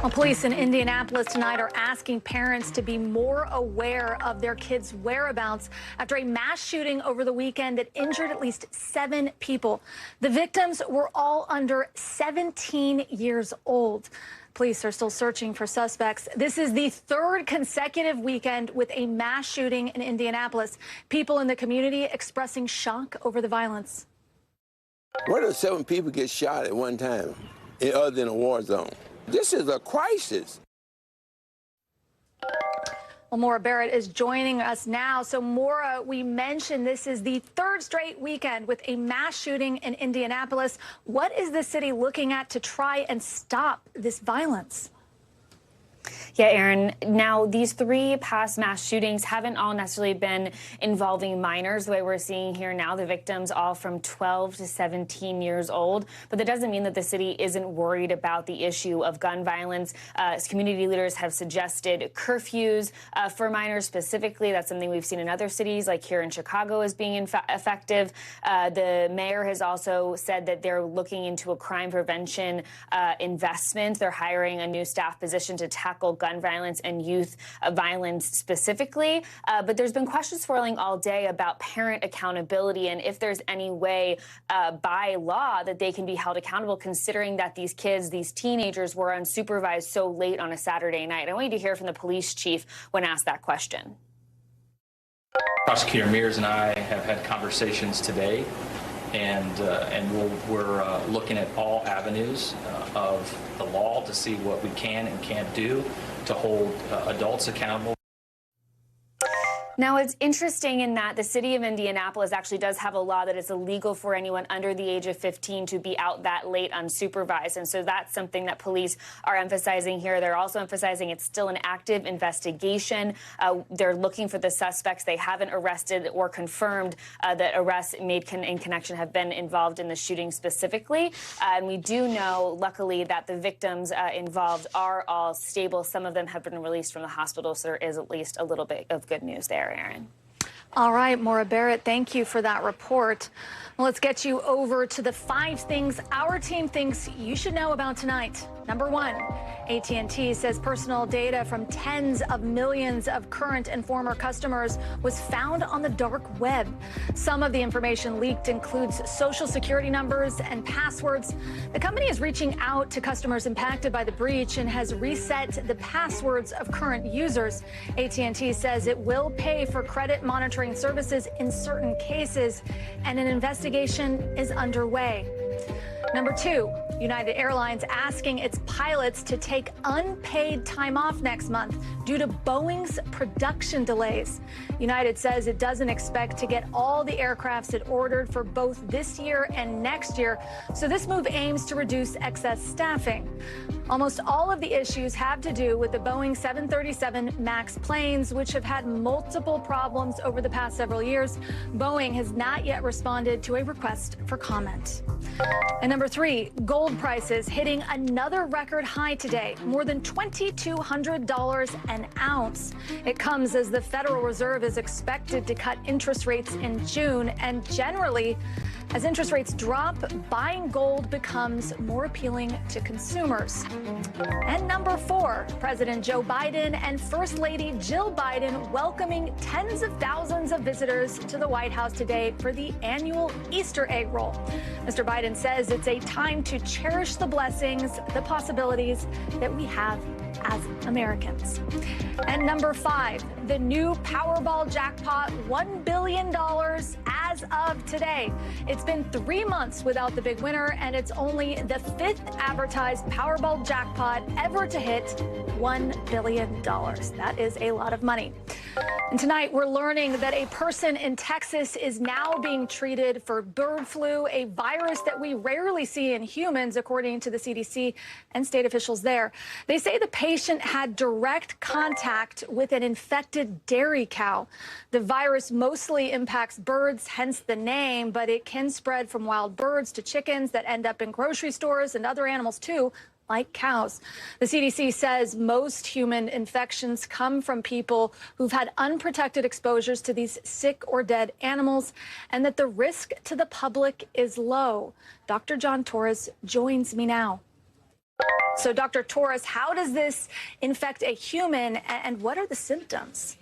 Well, police in Indianapolis tonight are asking parents to be more aware of their kids' whereabouts after a mass shooting over the weekend that injured at least 7 people. The victims were all under 17 years old. Police are still searching for suspects. This is the 3rd consecutive weekend with a mass shooting in Indianapolis. People in the community expressing shock over the violence. Where do 7 people get shot at one time, other than a war zone? This is a crisis. Well, Maura Barrett is joining us now. So, Maura, we mentioned this is the 3rd straight weekend with a mass shooting in Indianapolis. What is the city looking at to try and stop this violence? Yeah, Aaron, now these 3 past mass shootings haven't all necessarily been involving minors the way we're seeing here now. The victims all from 12 to 17 years old. But that doesn't mean that the city isn't worried about the issue of gun violence. Community leaders have suggested curfews for minors specifically. That's something we've seen in other cities, like here in Chicago, as being effective. The mayor has also said that they're looking into a crime prevention investment. They're hiring a new staff position to tackle gun violence and youth violence specifically. But there's been questions swirling all day about parent accountability and if there's any way by law that they can be held accountable, considering that these kids, these teenagers, were unsupervised so late on a Saturday night. I want you to hear from the police chief when asked that question. Prosecutor Mears and I have had conversations today, and we're looking at all avenues of the law to see what we can and can't do to hold adults accountable. Now, it's interesting in that the city of Indianapolis actually does have a law that it's illegal for anyone under the age of 15 to be out that late unsupervised. And so that's something that police are emphasizing here. They're also emphasizing it's still an active investigation. They're looking for the suspects. They haven't arrested or confirmed that arrests made in connection have been involved in the shooting specifically. And we do know, luckily, that the victims involved are all stable. Some of them have been released from the hospital, so there is at least a little bit of good news there, Aaron. All right, Maura Barrett, thank you for that report. Well, let's get you over to the 5 things our team thinks you should know about tonight. Number 1, AT&T says personal data from tens of millions of current and former customers was found on the dark web. Some of the information leaked includes social security numbers and passwords. The company is reaching out to customers impacted by the breach and has reset the passwords of current users. AT&T says it will pay for credit monitoring services in certain cases, and an investigation is underway. Number 2, United Airlines asking its pilots to take unpaid time off next month due to Boeing's production delays. United says it doesn't expect to get all the aircrafts it ordered for both this year and next year, so this move aims to reduce excess staffing. Almost all of the issues have to do with the Boeing 737 MAX planes, which have had multiple problems over the past several years. Boeing has not yet responded to a request for comment. And number 3, gold prices hitting another record high today, more than $2,200 an ounce. It comes as the Federal Reserve is expected to cut interest rates in June, and generally, as interest rates drop, buying gold becomes more appealing to consumers. And number 4, President Joe Biden and First Lady Jill Biden welcoming tens of thousands of visitors to the White House today for the annual Easter egg roll. Mr. Biden says it's a time to cherish the blessings, the possibilities that we have as Americans. And number 5, the new Powerball jackpot, $1 billion as of today. It's been 3 months without the big winner, and it's only the 5th advertised Powerball jackpot ever to hit $1 billion. That is a lot of money. And tonight, we're learning that a person in Texas is now being treated for bird flu, a virus that we rarely see in humans, according to the CDC and state officials there. They say the patient had direct contact with an infected dairy cow. The virus mostly impacts birds, hence the name, but it can spread from wild birds to chickens that end up in grocery stores and other animals, too, like cows. The CDC says most human infections come from people who've had unprotected exposures to these sick or dead animals, and that the risk to the public is low. Dr. John Torres joins me now. So, Dr. Torres, how does this infect a human, and what are the symptoms?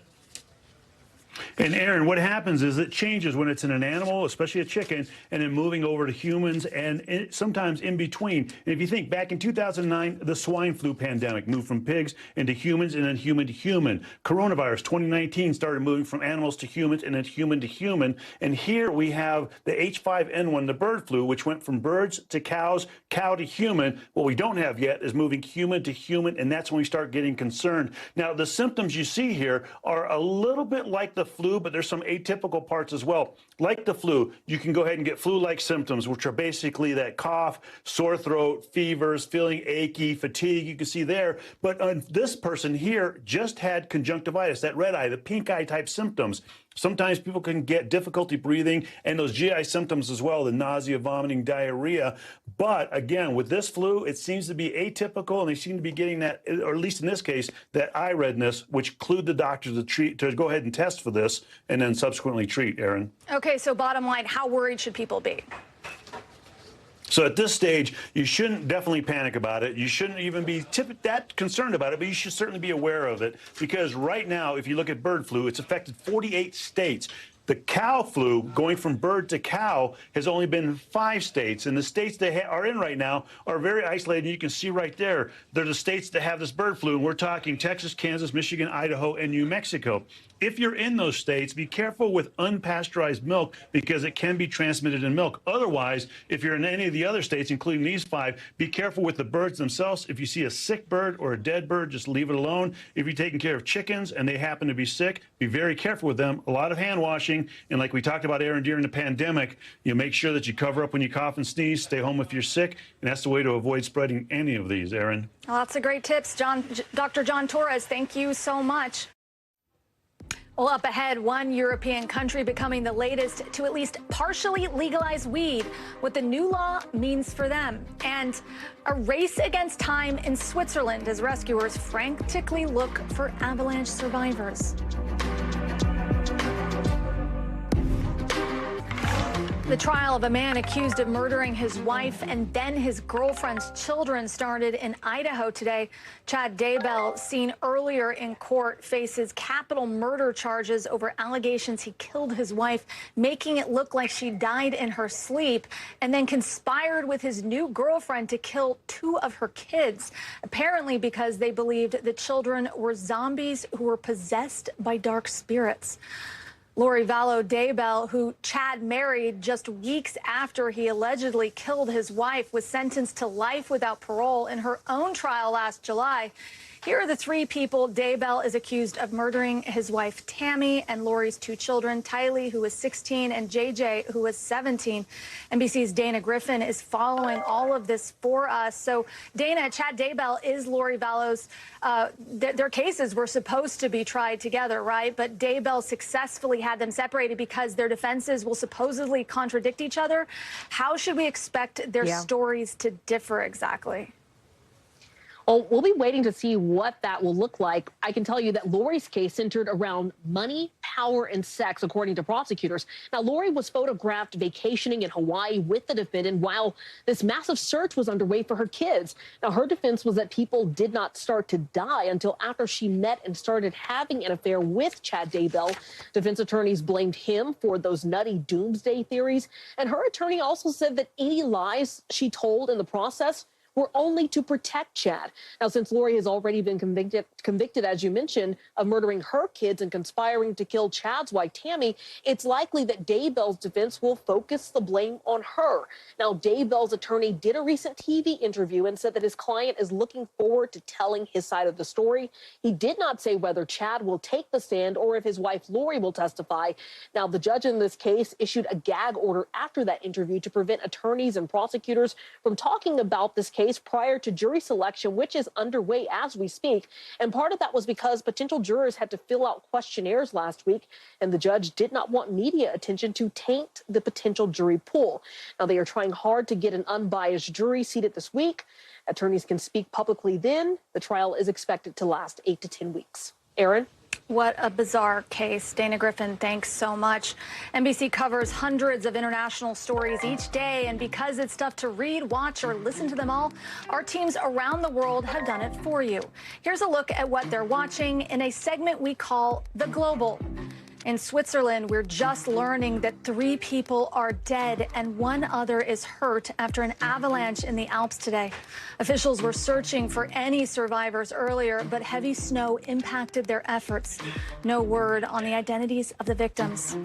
And Aaron, what happens is it changes when it's in an animal, especially a chicken, and then moving over to humans and sometimes in between. And if you think back in 2009, the swine flu pandemic moved from pigs into humans and then human to human. Coronavirus 2019 started moving from animals to humans and then human to human. And here we have the H5N1, the bird flu, which went from birds to cows, cow to human. What we don't have yet is moving human to human, and that's when we start getting concerned. Now, the symptoms you see here are a little bit like the the flu, but there's some atypical parts as well. Like the flu, you can go ahead and get flu-like symptoms, which are basically that cough, sore throat, fevers, feeling achy, fatigue, you can see there. But this person here just had conjunctivitis, that red eye, the pink eye type symptoms. Sometimes people can get difficulty breathing and those GI symptoms as well, the nausea, vomiting, diarrhea. But again, with this flu, it seems to be atypical, and they seem to be getting that, or at least in this case, that eye redness, which clued the doctor to go ahead and test for this and then subsequently treat, Aaron. Okay, so bottom line, how worried should people be? So at this stage, you shouldn't definitely panic about it. You shouldn't even be that concerned about it, but you should certainly be aware of it, because right now, if you look at bird flu, it's affected 48 states. The cow flu, going from bird to cow, has only been in 5 states. And the states they are in right now are very isolated. You can see right there, they're the states that have this bird flu. And we're talking Texas, Kansas, Michigan, Idaho, and New Mexico. If you're in those states, be careful with unpasteurized milk, because it can be transmitted in milk. Otherwise, if you're in any of the other states, including these 5, be careful with the birds themselves. If you see a sick bird or a dead bird, just leave it alone. If you're taking care of chickens and they happen to be sick, be very careful with them. A lot of hand washing. And like we talked about, Aaron, during the pandemic, you make sure that you cover up when you cough and sneeze, stay home if you're sick, and that's the way to avoid spreading any of these, Aaron. Lots of great tips. Dr. John Torres, thank you so much. Well, up ahead, one European country becoming the latest to at least partially legalize weed, what the new law means for them, and a race against time in Switzerland as rescuers frantically look for avalanche survivors. The trial of a man accused of murdering his wife and then his girlfriend's children started in Idaho today. Chad Daybell, seen earlier in court, faces capital murder charges over allegations he killed his wife, making it look like she died in her sleep, and then conspired with his new girlfriend to kill 2 of her kids, apparently because they believed the children were zombies who were possessed by dark spirits. Lori Vallow Daybell, who Chad married just weeks after he allegedly killed his wife, was sentenced to life without parole in her own trial last July. Here are the 3 people Daybell is accused of murdering: his wife Tammy and Lori's 2 children, Tylee, who was 16, and JJ, who was 17. NBC's Dana Griffin is following all of this for us. So, Dana, Chad Daybell is Lori Vallow's. Their cases were supposed to be tried together, right? But Daybell successfully had them separated because their defenses will supposedly contradict each other. How should we expect their stories to differ exactly? Well, we'll be waiting to see what that will look like. I can tell you that Lori's case centered around money, power, and sex, according to prosecutors. Now, Lori was photographed vacationing in Hawaii with the defendant while this massive search was underway for her kids. Now, her defense was that people did not start to die until after she met and started having an affair with Chad Daybell. Defense attorneys blamed him for those nutty doomsday theories. And her attorney also said that any lies she told in the process were only to protect Chad. Now, since Lori has already been convicted, as you mentioned, of murdering her kids and conspiring to kill Chad's wife, Tammy, it's likely that Daybell's defense will focus the blame on her. Now, Daybell's attorney did a recent TV interview and said that his client is looking forward to telling his side of the story. He did not say whether Chad will take the stand or if his wife, Lori, will testify. Now, the judge in this case issued a gag order after that interview to prevent attorneys and prosecutors from talking about this case prior to jury selection, which is underway as we speak. And part of that was because potential jurors had to fill out questionnaires last week, and the judge did not want media attention to taint the potential jury pool. Now, they are trying hard to get an unbiased jury seated this week. Attorneys can speak publicly then. The trial is expected to last 8 to 10 weeks. Aaron? What a bizarre case. Dana Griffin, thanks so much. NBC covers hundreds of international stories each day, and because it's tough to read, watch, or listen to them all, our teams around the world have done it for you. Here's a look at what they're watching in a segment we call The Global. In Switzerland, we're just learning that 3 people are dead and 1 other is hurt after an avalanche in the Alps today. Officials were searching for any survivors earlier, but heavy snow impacted their efforts. No word on the identities of the victims.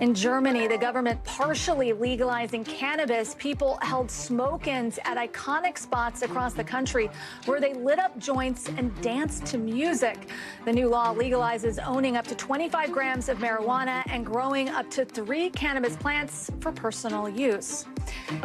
In Germany, the government partially legalizing cannabis. People held smoke-ins at iconic spots across the country where they lit up joints and danced to music. The new law legalizes owning up to 25 grams of marijuana and growing up to 3 cannabis plants for personal use.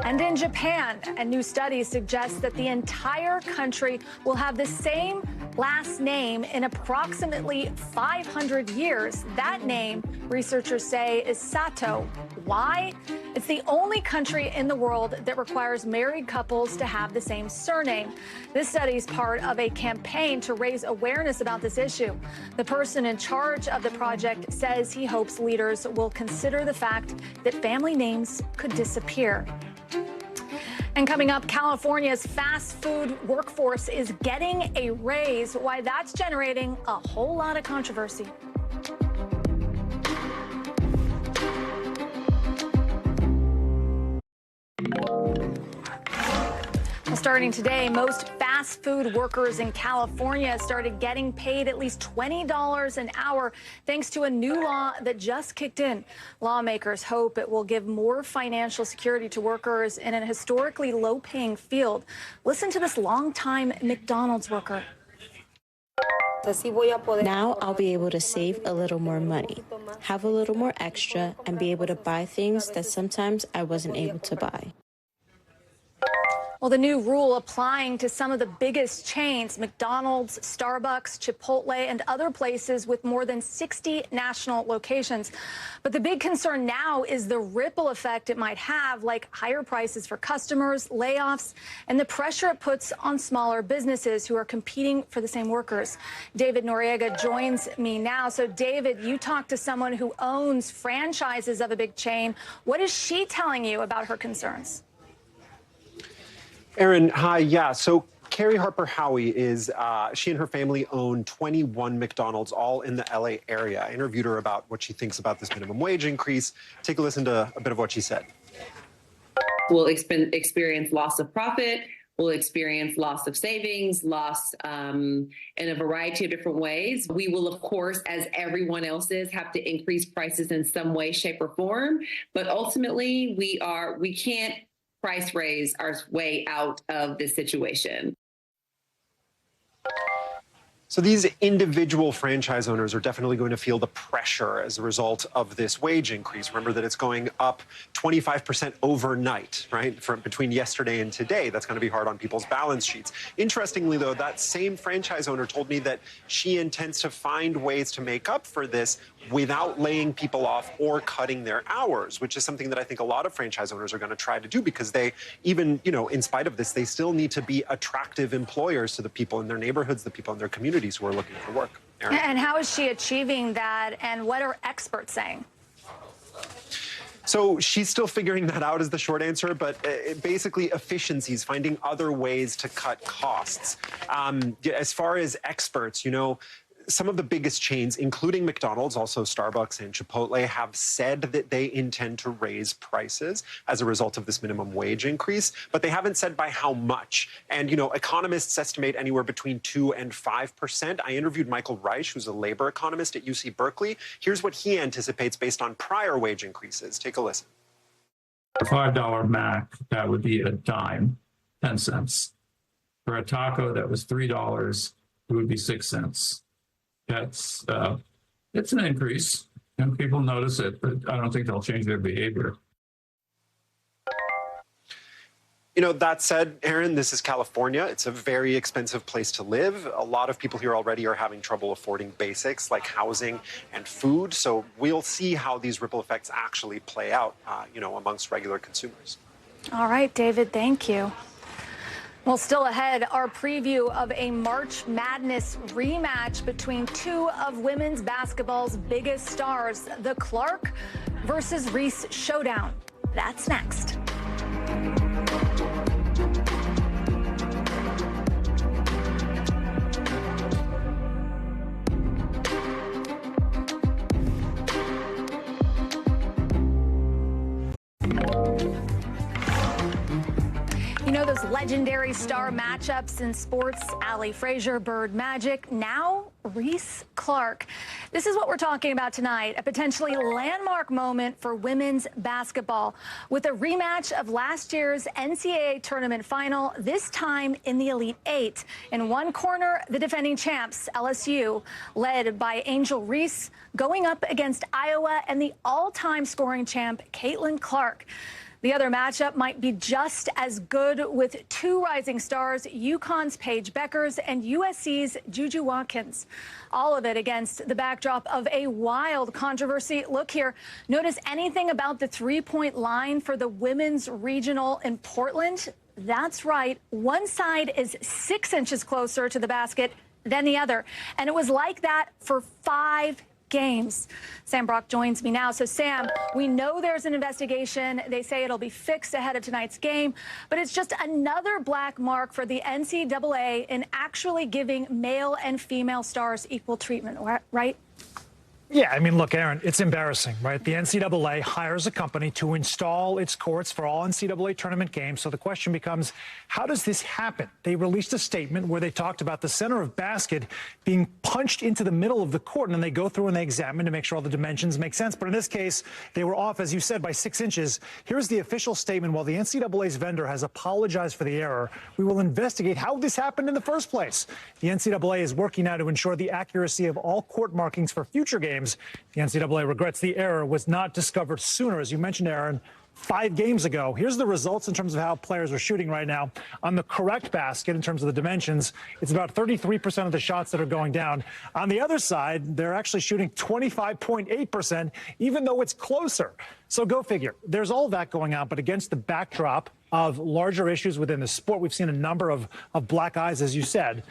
And in Japan, a new study suggests that the entire country will have the same last name in approximately 500 years. That name, researchers say, is Sato. Why? It's the only country in the world that requires married couples to have the same surname. This study is part of a campaign to raise awareness about this issue. The person in charge of the project says he hopes leaders will consider the fact that family names could disappear. And coming up, California's fast food workforce is getting a raise. Why that's generating a whole lot of controversy. Starting today, most fast food workers in California started getting paid at least $20 an hour thanks to a new law that just kicked in. Lawmakers hope it will give more financial security to workers in a historically low-paying field. Listen to this longtime McDonald's worker. Now I'll be able to save a little more money, have a little more extra, and be able to buy things that sometimes I wasn't able to buy. Well, the new rule applying to some of the biggest chains, McDonald's, Starbucks, Chipotle, and other places with more than 60 national locations. But the big concern now is the ripple effect it might have, like higher prices for customers, layoffs, and the pressure it puts on smaller businesses who are competing for the same workers. David Noriega joins me now. So, David, you talked to someone who owns franchises of a big chain. What is she telling you about her concerns? Aaron, hi. Yeah, so Carrie Harper Howie she and her family own 21 McDonald's, all in the LA area. I interviewed her about what she thinks about this minimum wage increase. Take a listen to a bit of what she said. We'll experience loss of profit. We'll experience loss of savings, loss in a variety of different ways. We will, of course, as everyone else is, have to increase prices in some way, shape, or form. But ultimately, we can't price raise our way out of this situation. So these individual franchise owners are definitely going to feel the pressure as a result of this wage increase. Remember that it's going up 25% overnight, right? From between yesterday and today. That's going to be hard on people's balance sheets. Interestingly, though, that same franchise owner told me that she intends to find ways to make up for this without laying people off or cutting their hours, which is something that I think a lot of franchise owners are going to try to do because they, even, in spite of this, they still need to be attractive employers to the people in their neighborhoods, the people in their communities who are looking for work. Aaron. And how is she achieving that, and what are experts saying? So she's still figuring that out is the short answer, but basically efficiencies, finding other ways to cut costs. As far as experts, some of the biggest chains, including McDonald's, also Starbucks and Chipotle, have said that they intend to raise prices as a result of this minimum wage increase, but they haven't said by how much. And, economists estimate anywhere between 2% and 5%. I interviewed Michael Reich, who's a labor economist at UC Berkeley. Here's what he anticipates based on prior wage increases. Take a listen. For $5 Mac, that would be a dime, 10 cents. For a taco that was $3, it would be 6 cents. It's an increase, and people notice it, but I don't think they'll change their behavior. That said, Aaron, this is California. It's a very expensive place to live. A lot of people here already are having trouble affording basics like housing and food. So we'll see how these ripple effects actually play out, amongst regular consumers. All right, David, thank you. Well, still ahead, our preview of a March Madness rematch between two of women's basketball's biggest stars, the Clark versus Reese showdown. That's next. Those legendary star matchups in sports, Allie Frazier, Bird Magic. Now Reese Clark. This is what we're talking about tonight, a potentially landmark moment for women's basketball with a rematch of last year's NCAA tournament final, this time in the Elite Eight. In one corner, the defending champs, LSU, led by Angel Reese, going up against Iowa and the all-time scoring champ, Caitlin Clark. The other matchup might be just as good with two rising stars, UConn's Paige Beckers and USC's Juju Watkins. All of it against the backdrop of a wild controversy. Look here. Notice anything about the three-point line for the women's regional in Portland? That's right. One side is 6 inches closer to the basket than the other. And it was like that for 5 games. Sam Brock joins me now. So, Sam, we know there's an investigation. They say it'll be fixed ahead of tonight's game, but it's just another black mark for the NCAA in actually giving male and female stars equal treatment, right? Yeah, I mean, look, Aaron, it's embarrassing, right? The NCAA hires a company to install its courts for all NCAA tournament games. So the question becomes, how does this happen? They released a statement where they talked about the center of basket being punched into the middle of the court, and then they go through and they examine to make sure all the dimensions make sense. But in this case, they were off, as you said, by 6 inches. Here's the official statement. While the NCAA's vendor has apologized for the error, we will investigate how this happened in the first place. The NCAA is working now to ensure the accuracy of all court markings for future games. The NCAA regrets the error was not discovered sooner. As you mentioned, Aaron, 5 games ago. Here's the results in terms of how players are shooting right now. On the correct basket, in terms of the dimensions, it's about 33% of the shots that are going down. On the other side, they're actually shooting 25.8%, even though it's closer. So go figure. There's all that going on, but against the backdrop of larger issues within the sport, we've seen a number of black eyes, as you said,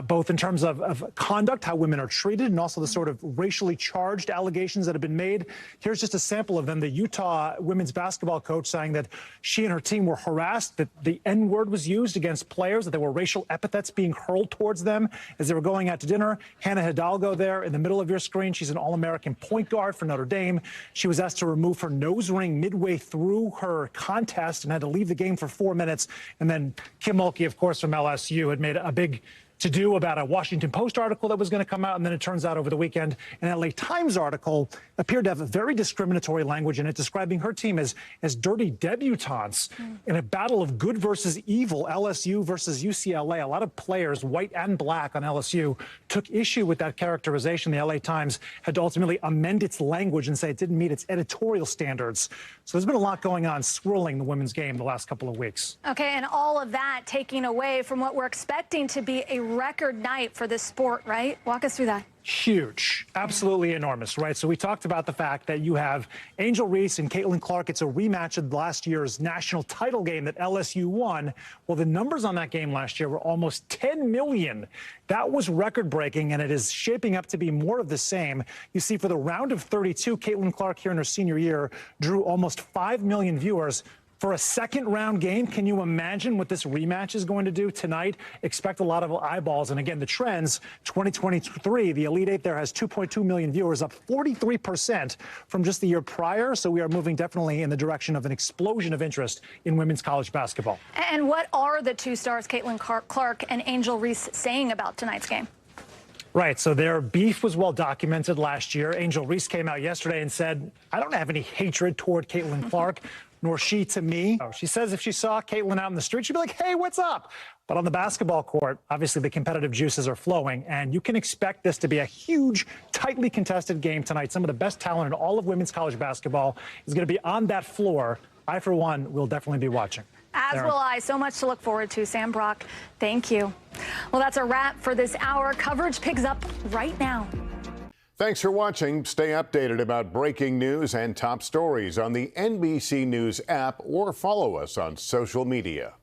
both in terms of conduct, how women are treated, and also the sort of racially charged allegations that have been made. Here's just a sample of them. The Utah women's basketball coach saying that she and her team were harassed, that the N-word was used against players, that there were racial epithets being hurled towards them as they were going out to dinner. Hannah Hidalgo there in the middle of your screen. She's an All-American point guard for Notre Dame. She was asked to remove her nose ring midway through her contest and had to leave the game for 4 minutes. And then Kim Mulkey, of course, from LSU, had made a big to-do about a Washington Post article that was going to come out, and then it turns out over the weekend an LA Times article appeared to have a very discriminatory language in it, describing her team as dirty debutantes in a battle of good versus evil, LSU versus UCLA. A lot of players, white and black on LSU, took issue with that characterization. The LA Times had to ultimately amend its language and say it didn't meet its editorial standards. So there's been a lot going on swirling the women's game the last couple of weeks. Okay, and all of that taking away from what we're expecting to be a record night for this sport, right? Walk us through that. Huge, absolutely enormous, right? So we talked about the fact that you have Angel Reese and Caitlin Clark. It's a rematch of last year's national title game that LSU won. Well, the numbers on that game last year were almost 10 million. That was record-breaking, and it is shaping up to be more of the same. You see, for the round of 32, Caitlin Clark here in her senior year drew almost 5 million viewers. For a second-round game, can you imagine what this rematch is going to do tonight? Expect a lot of eyeballs. And again, the trends, 2023, the Elite Eight there has 2.2 million viewers, up 43% from just the year prior. So we are moving definitely in the direction of an explosion of interest in women's college basketball. And what are the two stars, Caitlin Clark and Angel Reese, saying about tonight's game? Right, so their beef was well documented last year. Angel Reese came out yesterday and said, I don't have any hatred toward Caitlin Clark, nor she to me. She says if she saw Caitlin out in the street, she'd be like, hey, what's up? But on the basketball court, obviously the competitive juices are flowing, and you can expect this to be a huge, tightly contested game tonight. Some of the best talent in all of women's college basketball is going to be on that floor. I, for one, will definitely be watching. As will I. So much to look forward to. Sam Brock, thank you. Well, that's a wrap for this hour. Coverage picks up right now. Thanks for watching. Stay updated about breaking news and top stories on the NBC News app or follow us on social media.